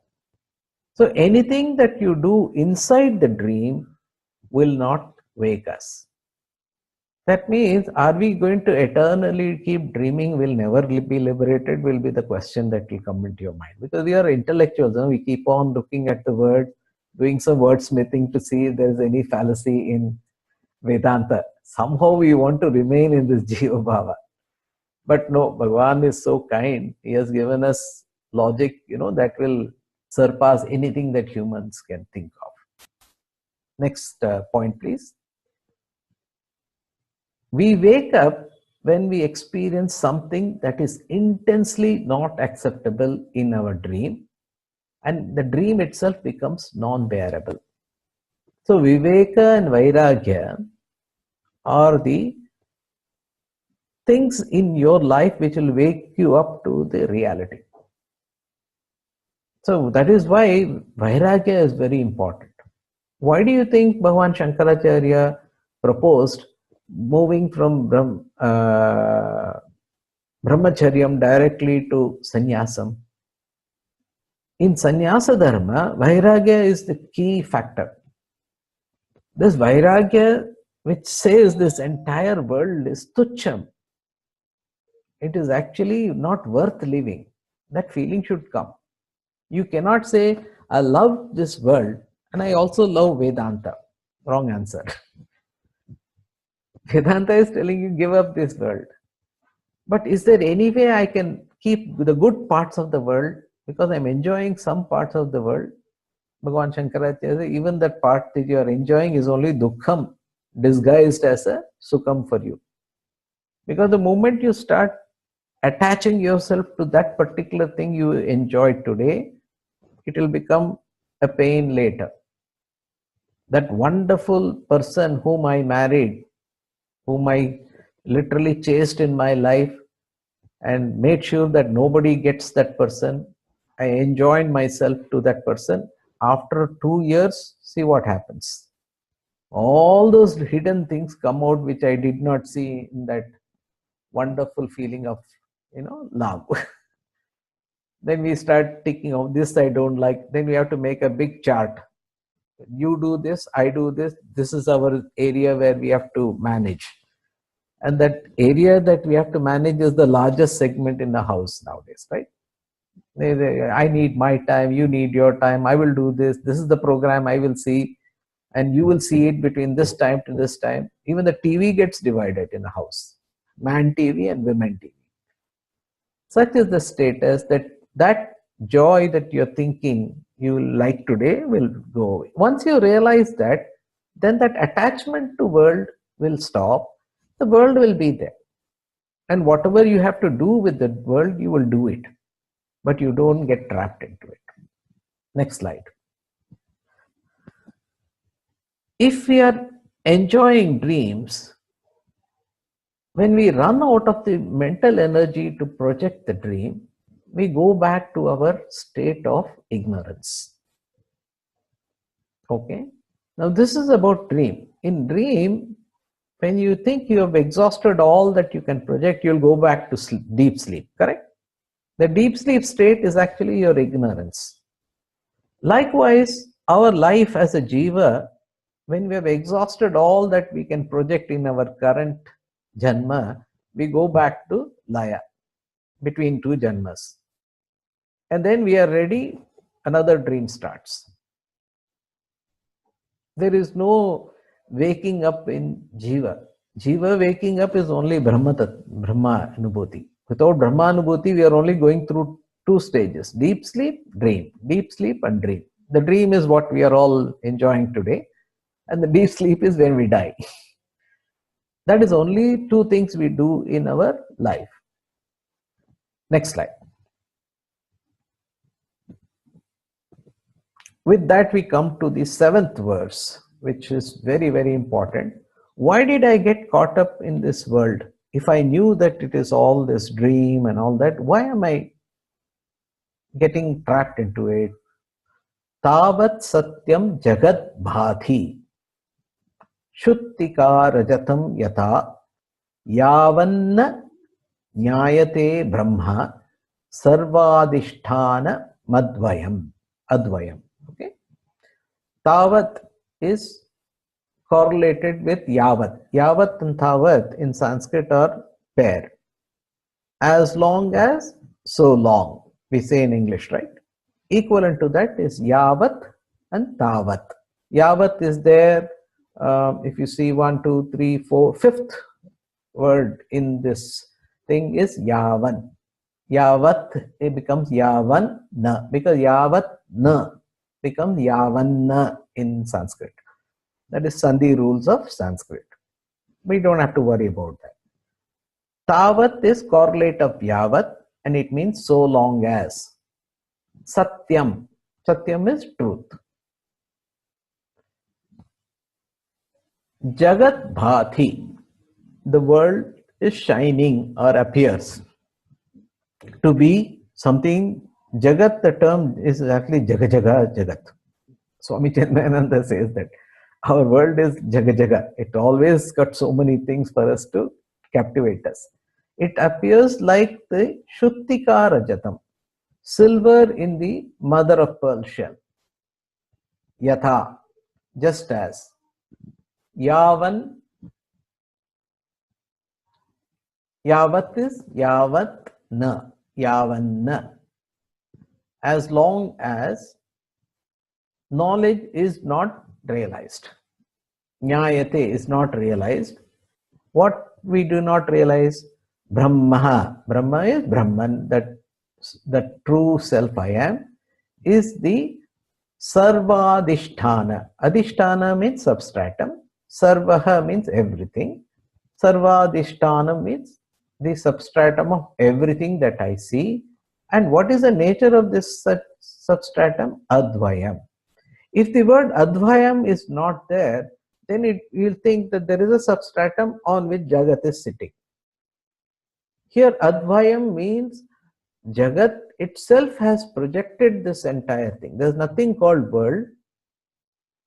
Speaker 1: So anything that you do inside the dream will not wake us. That means, are we going to eternally keep dreaming, will never be liberated, will be the question that will come into your mind. Because we are intellectuals, we keep on looking at the word, doing some wordsmithing to see if there is any fallacy in Vedanta. Somehow we want to remain in this Jiva Bhava. But no, Bhagavan is so kind. He has given us logic, that will surpass anything that humans can think of. Next point, please. We wake up when we experience something that is intensely not acceptable in our dream, and the dream itself becomes non-bearable. So Viveka and Vairagya are the things in your life which will wake you up to the reality. So that is why Vairagya is very important. Why do you think Bhagavan Shankaracharya proposed moving from brahmacharyam directly to sannyasam? In sannyasa dharma, vairagya is the key factor. This vairagya, which says this entire world is tucham, it is actually not worth living. That feeling should come. You cannot say, I love this world and I also love Vedanta. Wrong answer. Vedanta is telling you, give up this world. But is there any way I can keep the good parts of the world, because I'm enjoying some parts of the world? Bhagavan Shankaracharya says, even that part that you are enjoying is only dukkham. disguised as a Sukham for you. Because the moment you start attaching yourself to that particular thing you enjoyed today, it will become a pain later. That wonderful person whom I married, whom I literally chased in my life and made sure that nobody gets that person, I enjoined myself to that person. After 2 years, see what happens. All those hidden things come out which I did not see in that wonderful feeling of, love. Then we start ticking off this I don't like. Then we have to make a big chart. You do this, I do this. This is our area where we have to manage. And that area that we have to manage is the largest segment in the house nowadays, right? I need my time, you need your time, I will do this. This is the program I will see, and you will see it between this time to this time. Even the TV gets divided in the house, man TV and women TV. Such is the status that joy that you're thinking you will like today will go away. Once you realize that, then that attachment to world will stop. The world will be there. And whatever you have to do with the world, you will do it. But you don't get trapped into it. Next slide. If we are enjoying dreams, when we run out of the mental energy to project the dream, we go back to our state of ignorance. Okay? Now this is about dream. In dream, when you think you have exhausted all that you can project, you'll go back to sleep, deep sleep, correct? The deep sleep state is actually your ignorance. Likewise, our life as a jiva, when we have exhausted all that we can project in our current janma, we go back to laya, between two janmas. And then we are ready, another dream starts. There is no waking up in jiva. Jiva waking up is only Brahma Anubhuti. Without Brahma Anubhuti, we are only going through two stages: deep sleep, dream, deep sleep and dream. The dream is what we are all enjoying today, and the deep sleep is when we die. That is only two things we do in our life. Next slide. With that, we come to the 7th verse, which is very, very important. Why did I get caught up in this world? If I knew that it is all this dream and all that, why am I getting trapped into it? Tavat satyam jagat bhathi shuttika rajatam yata yavanna nyayate brahma sarvadishthana madvayam advayam. Okay, tavat is correlated with yavat. Yavat and tavat in Sanskrit are pair. As long as, so long, we say in English, right? Equivalent to that is yavat and tavat. Yavat is there. If you see 1, 2, 3, 4, fifth word in this thing is yavan. Yavat, it becomes yavan na, because yavat na becomes yavan na in Sanskrit. That is Sandhi rules of Sanskrit. We don't have to worry about that. Tavat is correlate of yavat, and it means so long as. Satyam. Satyam is truth. Jagat bhati. The world is shining or appears to be something. Jagat, the term is actually Jaga Jaga Jagat. Swami Chinmayananda says that our world is Jaga Jaga. It always got so many things for us to captivate us. It appears like the Shuttika Rajatam, silver in the mother of pearl shell. Yatha, just as. Yavan, yavat is yavat na, yavan na. As long as knowledge is not realized. Nyayate is not realized. What we do not realize? Brahma. Brahma is Brahman, that the true self I am, is the Sarvadishthana. Adishthana means substratum. Sarvaha means everything. Sarvadishtanam means the substratum of everything that I see. And what is the nature of this substratum? Advayam. If the word Advayam is not there, then you'll think that there is a substratum on which Jagat is sitting. Here Advayam means Jagat itself has projected this entire thing. There's nothing called world.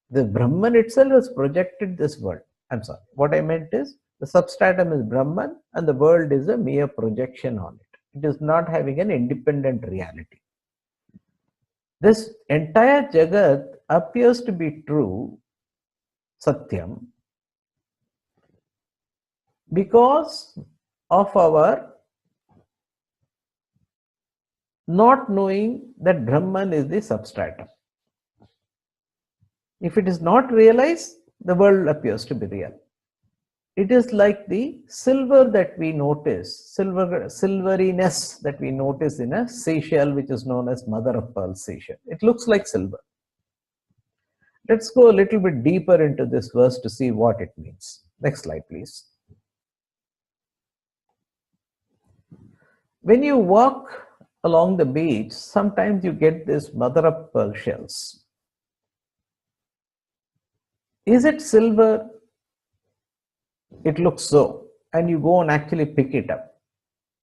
Speaker 1: The Brahman itself has projected this world. I'm sorry. What I meant is the substratum is Brahman and the world is a mere projection on it. It is not having an independent reality. This entire Jagat appears to be true, Satyam, because of our not knowing that Brahman is the substratum. If it is not realized, the world appears to be real. It is like the silver that we notice, silveriness that we notice in a seashell, which is known as mother of pearl seashell. It looks like silver. Let's go a little bit deeper into this verse to see what it means. Next slide, please. When you walk along the beach, sometimes you get this mother of pearl shells. Is it silver? It looks so, and you go and actually pick it up.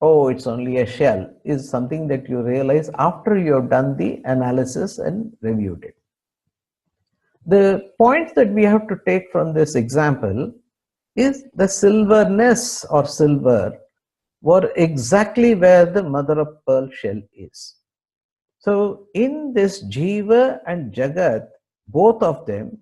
Speaker 1: Oh, it's only a shell, is something that you realize after you have done the analysis and reviewed it. The points that we have to take from this example is the silverness or silver were exactly where the mother of pearl shell is. So in this Jiva and Jagat, both of them,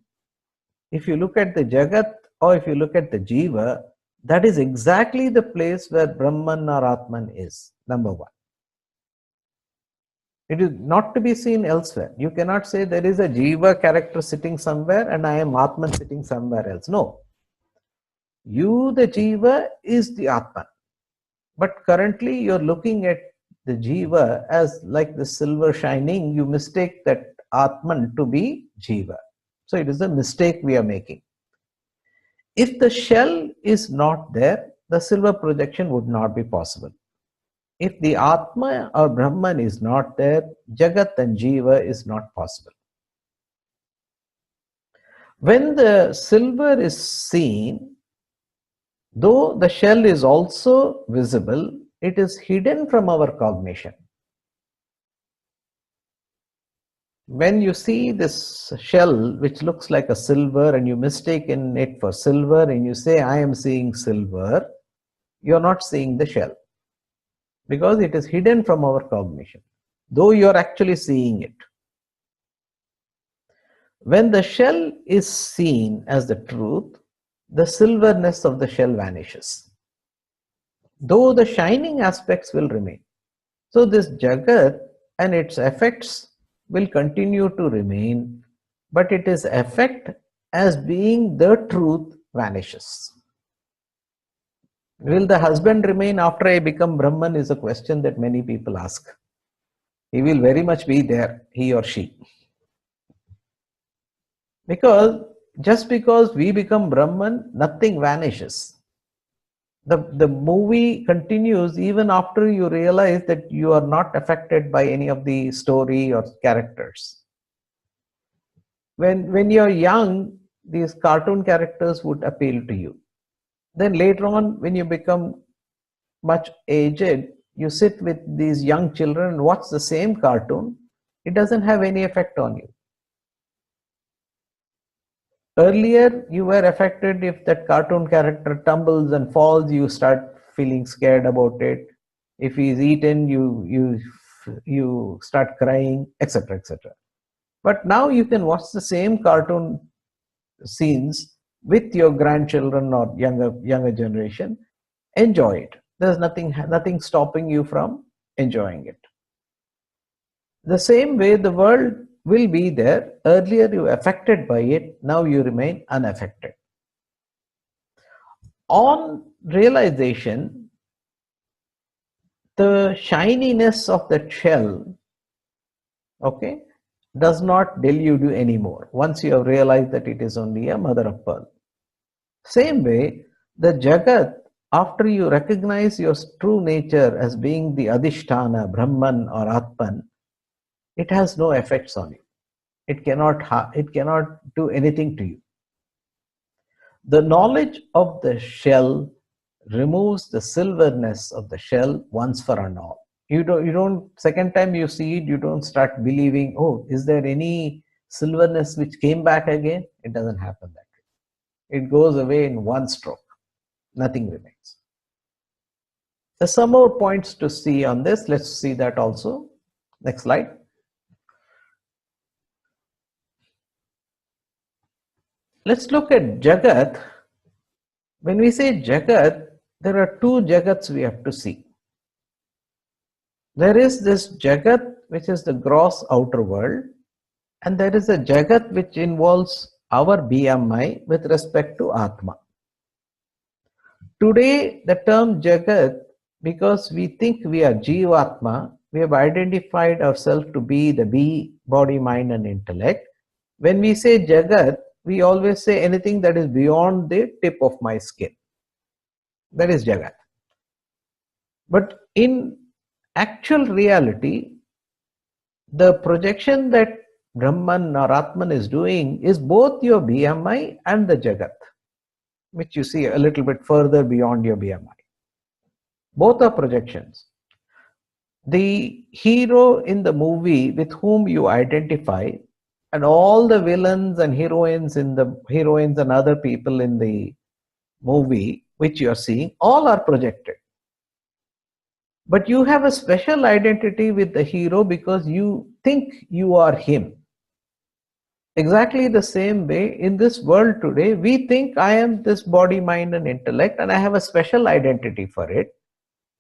Speaker 1: if you look at the Jagat or if you look at the Jiva, that is exactly the place where Brahman or Atman is, number one. It is not to be seen elsewhere. You cannot say there is a Jiva character sitting somewhere and I am Atman sitting somewhere else. No. You, the Jiva, is the Atman. But currently you're looking at the Jiva as like the silver shining. You mistake that Atman to be Jiva. So it is a mistake we are making. If the shell is not there, the silver projection would not be possible. If the Atma or Brahman is not there, Jagat and Jiva is not possible. When the silver is seen, though the shell is also visible, it is hidden from our cognition. When you see this shell, which looks like a silver, and you mistake it for silver, and you say, I am seeing silver, you are not seeing the shell, because it is hidden from our cognition, though you are actually seeing it. When the shell is seen as the truth, the silverness of the shell vanishes, though the shining aspects will remain. So this Jagat and its effects will continue to remain, but its effect as being the truth vanishes. Will the husband remain after I become Brahman is a question that many people ask. He will very much be there, he or she. Because just because we become Brahman, nothing vanishes. The movie continues even after you realize that you are not affected by any of the story or characters. When you're young, these cartoon characters would appeal to you. Then later on, when you become much aged, you sit with these young children and watch the same cartoon. It doesn't have any effect on you. Earlier, you were affected if that cartoon character tumbles and falls, you start feeling scared about it. If he's eaten, you start crying, etc., etc. But now you can watch the same cartoon scenes with your grandchildren or younger generation. Enjoy it. There's nothing stopping you from enjoying it. The same way the world will be there. Earlier you were affected by it, now you remain unaffected. On realization, the shininess of that shell, okay, does not delude you anymore once you have realized that it is only a mother of pearl. Same way, the Jagat, after you recognize your true nature as being the Adhisthana, Brahman or Atman, it has no effects on you. It cannot do anything to you. The knowledge of the shell removes the silverness of the shell once for and all. You don't, second time you see it, you don't start believing, oh, is there any silverness which came back again? It doesn't happen that way. It goes away in one stroke. Nothing remains. There's some more points to see on this. Let's see that also. Next slide. Let's look at Jagat. When we say Jagat, there are two Jagats we have to see. There is this Jagat, which is the gross outer world, and there is a Jagat which involves our BMI with respect to Atma. Today, the term Jagat, because we think we are Jivatma, we have identified ourselves to be the body, mind, and intellect. When we say Jagat, we always say anything that is beyond the tip of my skin. That is Jagat. But in actual reality, the projection that Brahman or Atman is doing is both your BMI and the Jagat, which you see a little bit further beyond your BMI. Both are projections. The hero in the movie with whom you identify, and all the villains and heroines and other people in the movie which you are seeing, all are projected. But you have a special identity with the hero because you think you are him. Exactly the same way in this world today, we think I am this body, mind, and intellect, and I have a special identity for it.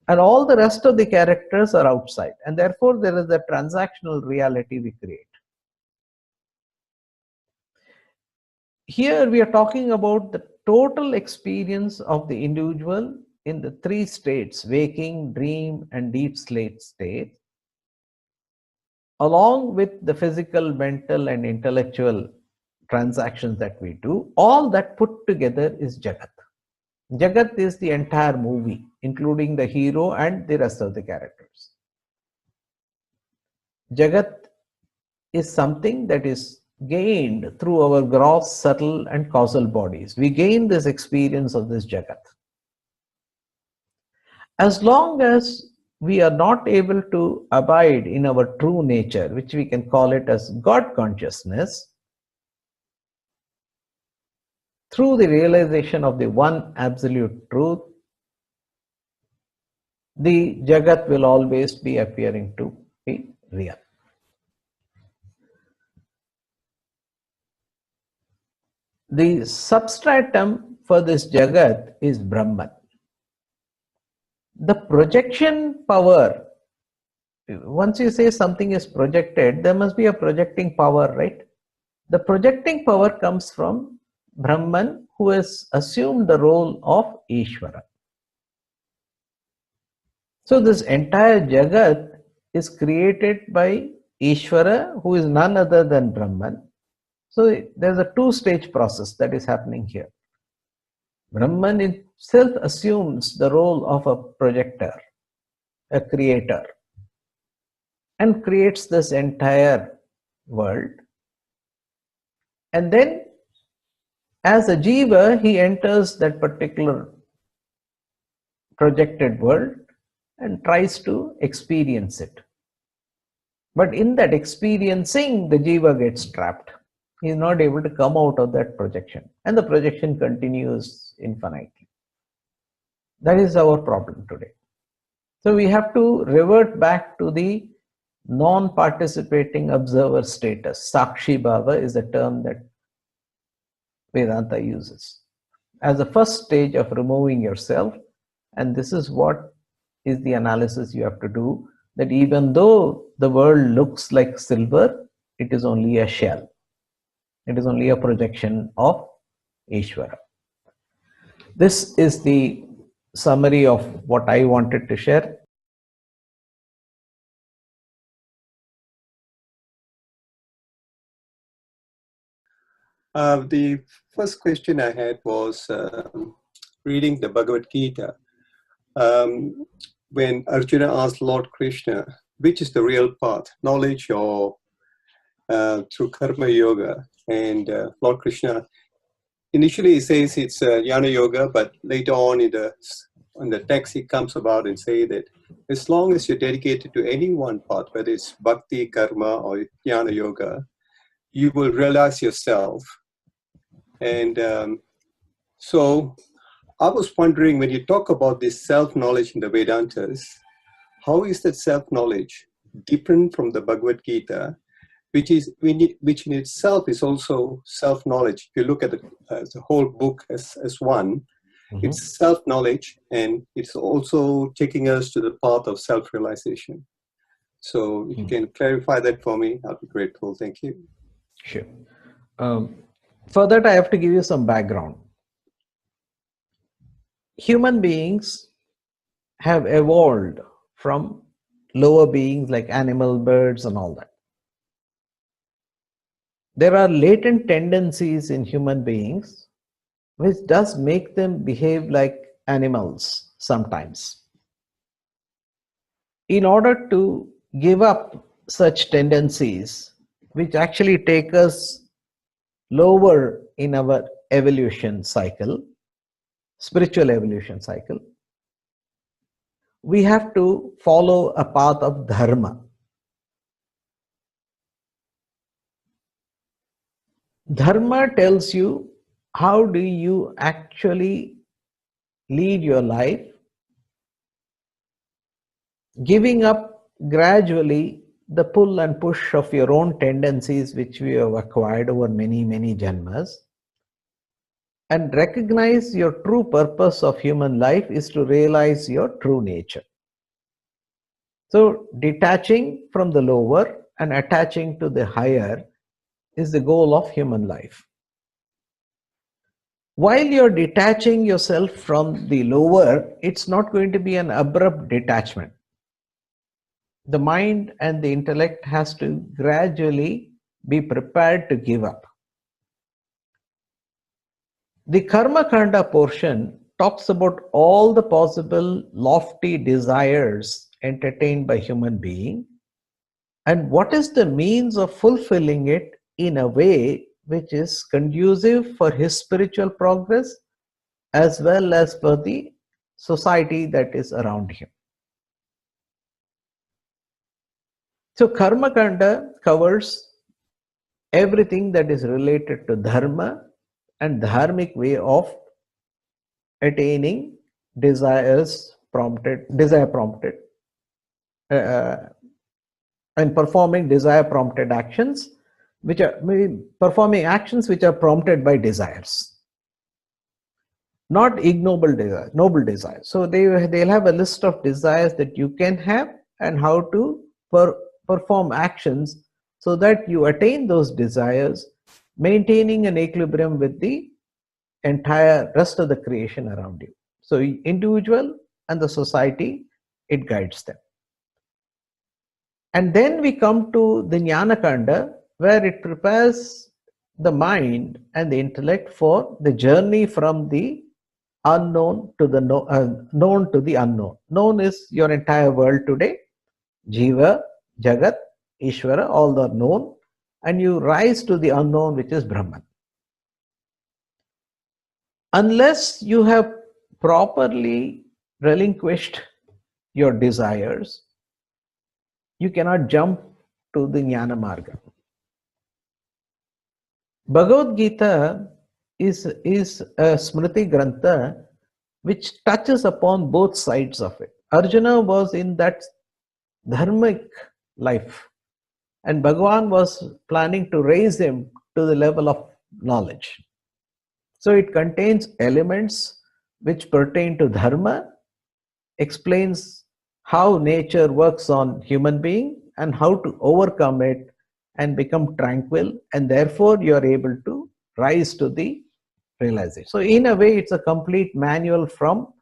Speaker 1: And all the rest of the characters are outside. And therefore, there is a transactional reality we create. Here, we are talking about the total experience of the individual in the three states: waking, dream, and deep sleep state, along with the physical, mental, and intellectual transactions that we do. All that put together is Jagat. Jagat is the entire movie, including the hero and the rest of the characters. Jagat is something that is gained through our gross, subtle, and causal bodies. We gain this experience of this Jagat. As long as we are not able to abide in our true nature, which we can call it as God consciousness, through the realization of the one absolute truth, the Jagat will always be appearing to be real. The substratum for this Jagat is Brahman. The projection power, once you say something is projected, there must be a projecting power, right? The projecting power comes from Brahman, who has assumed the role of Ishvara. So this entire Jagat is created by Ishvara, who is none other than Brahman. So there's a two-stage process that is happening here. Brahman itself assumes the role of a projector, a creator, and creates this entire world. And then, as a jiva, he enters that particular projected world and tries to experience it. But in that experiencing, the jiva gets trapped. He is not able to come out of that projection, and the projection continues infinitely. That is our problem today. So we have to revert back to the non-participating observer status. Sakshi Bhava is a term that Vedanta uses as the first stage of removing yourself. And this is what is the analysis you have to do, that even though the world looks like silver, it is only a shell. It is only a projection of Ishvara. This is the summary of what I wanted to share.
Speaker 4: The first question I had was reading the Bhagavad Gita. When Arjuna asked Lord Krishna, which is the real path, knowledge or through karma yoga? And Lord Krishna, initially he says it's jnana yoga, but later on in the text he comes about and say that as long as you're dedicated to any one path, whether it's bhakti, karma, or jnana yoga, you will realize yourself. And so I was wondering, when you talk about this self-knowledge in the Vedantas, how is that self-knowledge different from the Bhagavad Gita, which in itself is also self-knowledge? If you look at the whole book as one, it's self-knowledge, and it's also taking us to the path of self-realization. So if you can clarify that for me, I'll be grateful. Thank you.
Speaker 1: Sure. For that, I have to give you some background. Human beings have evolved from lower beings like animal, birds, and all that. There are latent tendencies in human beings which does make them behave like animals sometimes. In order to give up such tendencies, which actually take us lower in our evolution cycle, spiritual evolution cycle, we have to follow a path of dharma. Dharma tells you how do you actually lead your life, giving up gradually the pull and push of your own tendencies which we have acquired over many, many janmas, and recognize your true purpose of human life is to realize your true nature. So detaching from the lower and attaching to the higher is the goal of human life. While you're detaching yourself from the lower, it's not going to be an abrupt detachment. The mind and the intellect has to gradually be prepared to give up. The Karma Kanda portion talks about all the possible lofty desires entertained by human being and what is the means of fulfilling it in a way which is conducive for his spiritual progress as well as for the society that is around him. So Karma Kanda covers everything that is related to dharma and dharmic way of attaining desire prompted and performing desire prompted actions, which are performing actions which are prompted by desires, not ignoble desires, noble desires. So they'll have a list of desires that you can have and how to perform actions so that you attain those desires, maintaining an equilibrium with the entire rest of the creation around you. So individual and the society, it guides them. And then we come to the Jnana Kanda, where it prepares the mind and the intellect for the journey from the unknown to the known to the unknown. Known is your entire world today. Jiva, Jagat, Ishvara, all are known. And you rise to the unknown, which is Brahman. Unless you have properly relinquished your desires, you cannot jump to the Jnana Marga. Bhagavad Gita is a Smriti Grantha which touches upon both sides of it. Arjuna was in that dharmic life and Bhagavan was planning to raise him to the level of knowledge. So it contains elements which pertain to dharma, explains how nature works on human being and how to overcome it and become tranquil, and therefore you are able to rise to the realization. So in a way, it's a complete manual from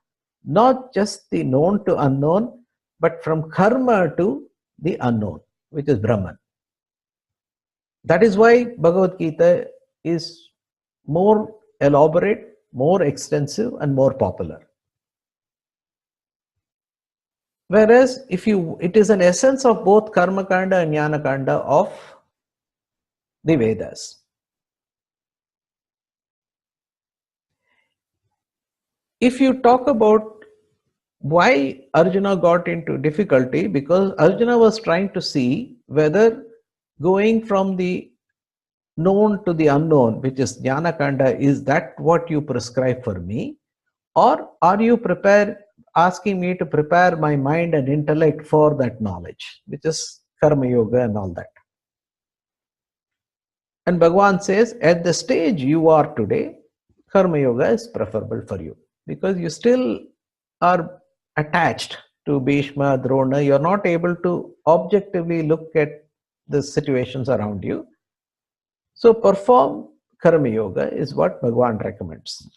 Speaker 1: not just the known to unknown, but from karma to the unknown, which is Brahman. That is why Bhagavad Gita is more elaborate, more extensive, and more popular. Whereas it is an essence of both Karma Kanda and Jnana Kanda of the Vedas. If you talk about why Arjuna got into difficulty, because Arjuna was trying to see whether going from the known to the unknown, which is Jnana Kanda, is that what you prescribe for me? Or are you asking me to prepare my mind and intellect for that knowledge, which is Karma Yoga and all that? And Bhagavan says, at the stage you are today, Karma Yoga is preferable for you, because you still are attached to Bhishma, Drona. You're not able to objectively look at the situations around you. So perform Karma Yoga is what Bhagavan recommends.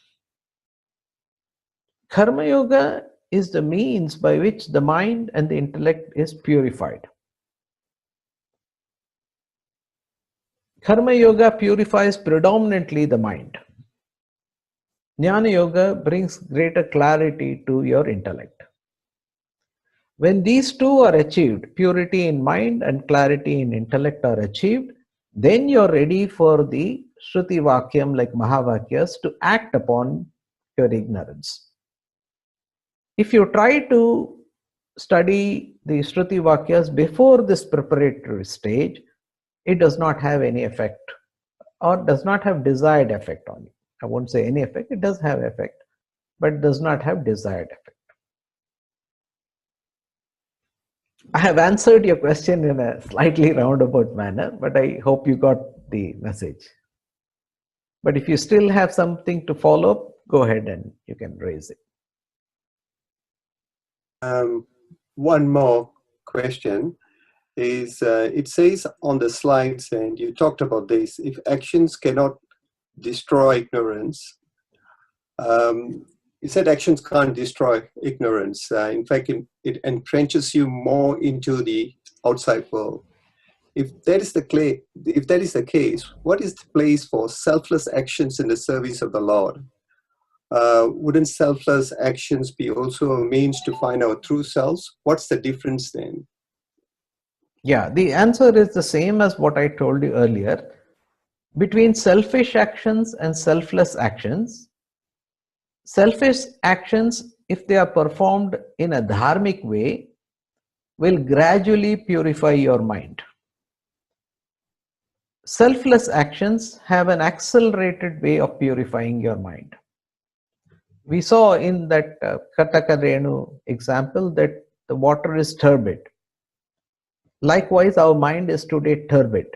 Speaker 1: Karma Yoga is the means by which the mind and the intellect is purified. Karma Yoga purifies predominantly the mind. Jnana Yoga brings greater clarity to your intellect. When these two are achieved, purity in mind and clarity in intellect are achieved, then you're ready for the Shruti Vakyam, like Mahavakyas, to act upon your ignorance. If you try to study the Shruti Vakyas before this preparatory stage, it does not have any effect, or does not have desired effect on you. I won't say any effect, it does have effect, but does not have desired effect. I have answered your question in a slightly roundabout manner, but I hope you got the message. But if you still have something to follow up, go ahead and you can raise it.
Speaker 4: One more question is, it says on the slides, and you talked about this, if actions cannot destroy ignorance, you said actions can't destroy ignorance. In fact, it entrenches you more into the outside world. If that is the case, what is the place for selfless actions in the service of the Lord? Wouldn't selfless actions be also a means to find our true selves? What's the difference then?
Speaker 1: Yeah, the answer is the same as what I told you earlier. Between selfish actions and selfless actions, selfish actions, if they are performed in a dharmic way, will gradually purify your mind. Selfless actions have an accelerated way of purifying your mind. We saw in that Kataka Renu example that the water is turbid. Likewise, our mind is today turbid.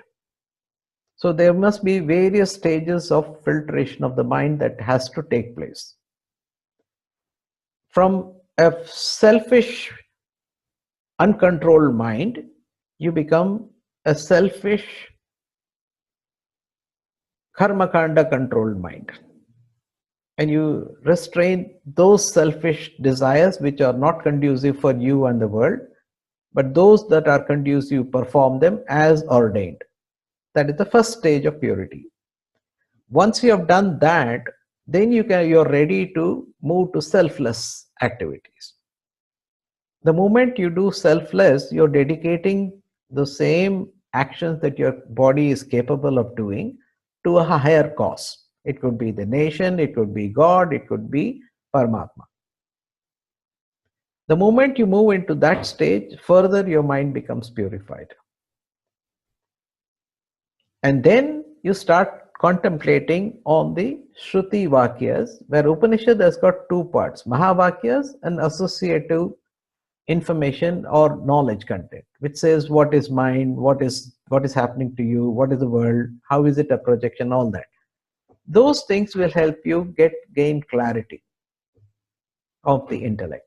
Speaker 1: So there must be various stages of filtration of the mind that has to take place. From a selfish, uncontrolled mind, you become a selfish, karma kanda controlled mind. And you restrain those selfish desires which are not conducive for you and the world, but those that are conducive, perform them as ordained. That is the first stage of purity. Once you have done that, then you're ready to move to selfless activities. The moment you do selfless, you're dedicating the same actions that your body is capable of doing to a higher cause. It could be the nation, it could be God, it could be Paramatma. The moment you move into that stage, further your mind becomes purified. And then you start contemplating on the Shruti Vakyas, where Upanishad has got two parts, Mahavakyas and associative information or knowledge content, which says what is mind, what is happening to you, what is the world, how is it a projection, all that. Those things will help you gain clarity of the intellect.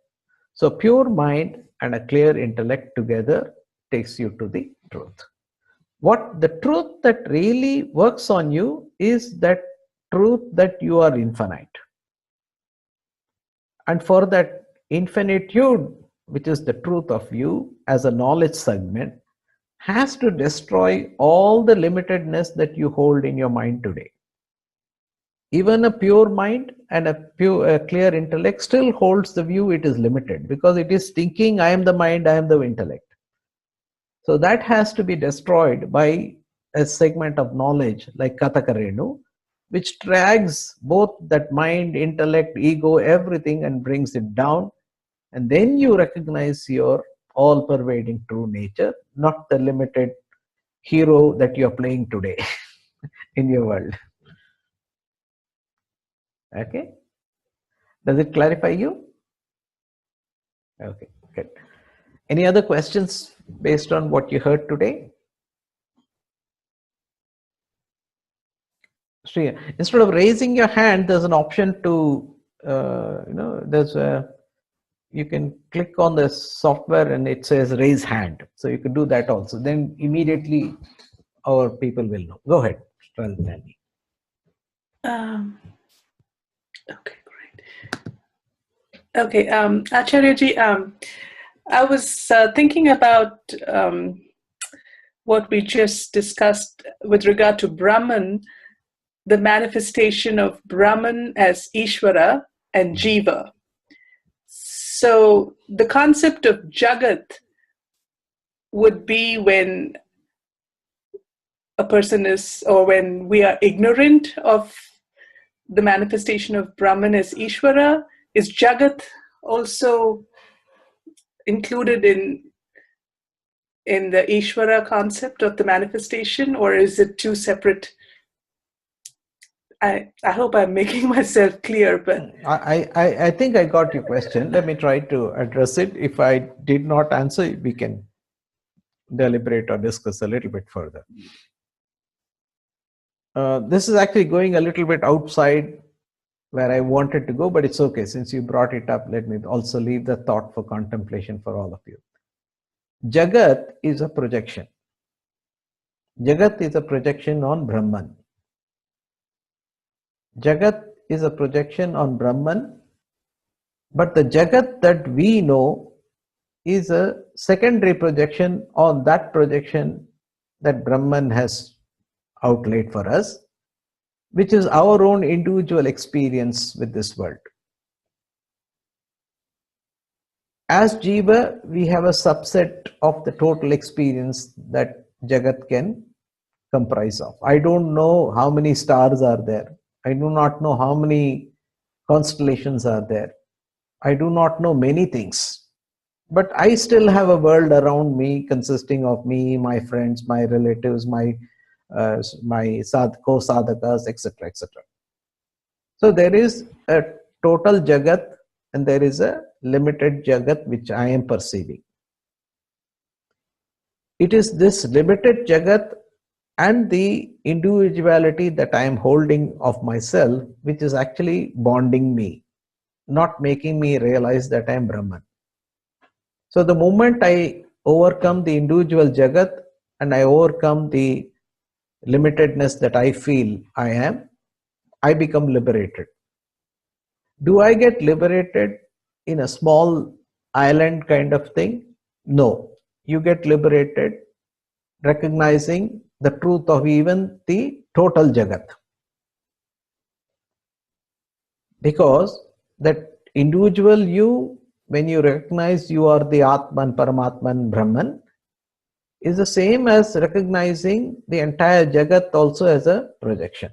Speaker 1: So pure mind and a clear intellect together takes you to the truth. What the truth that really works on you is that truth that you are infinite. And for that infinitude, which is the truth of you as a knowledge segment, has to destroy all the limitedness that you hold in your mind today. Even a pure mind and a clear intellect still holds the view it is limited, because it is thinking I am the mind, I am the intellect. So that has to be destroyed by a segment of knowledge like Katakarenu, which drags both that mind, intellect, ego, everything, and brings it down. And then you recognize your all pervading true nature, not the limited hero that you're playing today in your world. Okay? Does it clarify you? Okay, good. Any other questions based on what you heard today? Sri, instead of raising your hand, there's an option to, there's a, you can click on the software and it says raise hand. So you can do that also. Then immediately our people will know. Go ahead, Ranjani.
Speaker 2: Okay, great. Okay, Acharyaji, I was thinking about what we just discussed with regard to Brahman, the manifestation of Brahman as Ishvara and Jiva. So the concept of Jagat would be when a person is, or when we are ignorant of the manifestation of Brahman as Ishvara. Is Jagat also included in the Ishvara concept of the manifestation, or is it two separate? I hope I'm making myself clear, but
Speaker 1: I think I got your question. Let me try to address it. If I did not answer, we can deliberate or discuss a little bit further. This is actually going a little bit outside where I wanted to go, but it's okay. Since you brought it up, let me also leave the thought for contemplation for all of you. Jagat is a projection. Jagat is a projection on Brahman. Jagat is a projection on Brahman, but the Jagat that we know is a secondary projection on that projection that Brahman has outlaid for us, which is our own individual experience with this world. As Jiva, we have a subset of the total experience that Jagat can comprise of. I don't know how many stars are there. I do not know how many constellations are there. I do not know many things. But I still have a world around me consisting of me, my friends, my relatives, my co-sadhakas, etc., etc. So there is a total Jagat and there is a limited Jagat which I am perceiving. It is this limited Jagat and the individuality that I am holding of myself which is actually bonding me, not making me realize that I am Brahman. So the moment I overcome the individual Jagat and I overcome the limitedness that I feel I am, I become liberated. Do I get liberated in a small island kind of thing? No. You get liberated recognizing the truth of even the total Jagat. Because that individual you, when you recognize you are the Atman, Paramatman, Brahman, is the same as recognizing the entire Jagat also as a projection.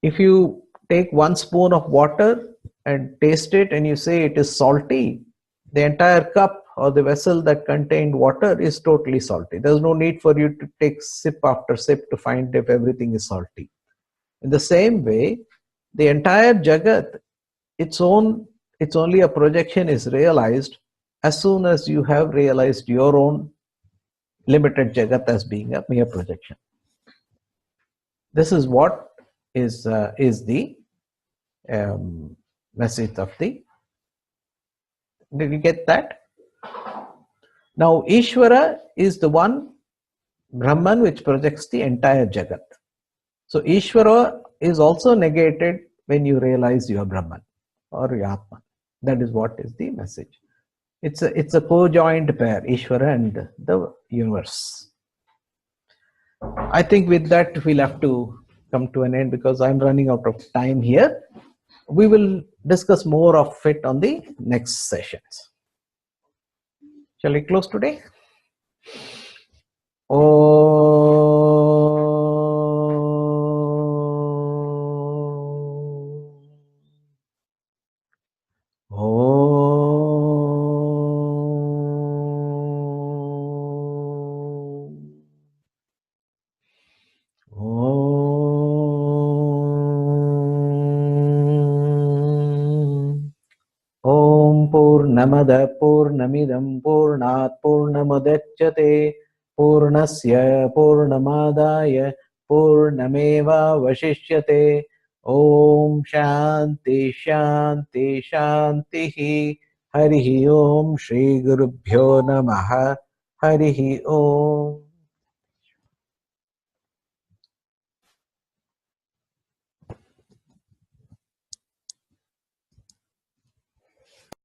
Speaker 1: If you take 1 spoon of water and taste it and you say it is salty, the entire cup or the vessel that contained water is totally salty. There's no need for you to take sip after sip to find if everything is salty. In the same way, the entire Jagat, its only a projection is realized as soon as you have realized your own limited Jagat as being a mere projection. This is what is the message of the. Did you get that? Now, Ishvara is the one Brahman which projects the entire Jagat. So, Ishvara is also negated when you realize you are Brahman or your Atman. That is what is the message. It's a co-joined pair, Ishvara and the universe. I think with that we'll have to come to an end because I'm running out of time here. We will discuss more of it on the next sessions. Shall we close today? पूर्णमद पूर्णमिदं पूर्णात् पूर्णमुदच्यते पूर्णस्य पूर्णमादाय पूर्णमेवावशिष्यते ॐ शान्ति शान्ति शान्तिः हरिः ॐ श्रीगुरुभ्यो नमः हरिः ॐ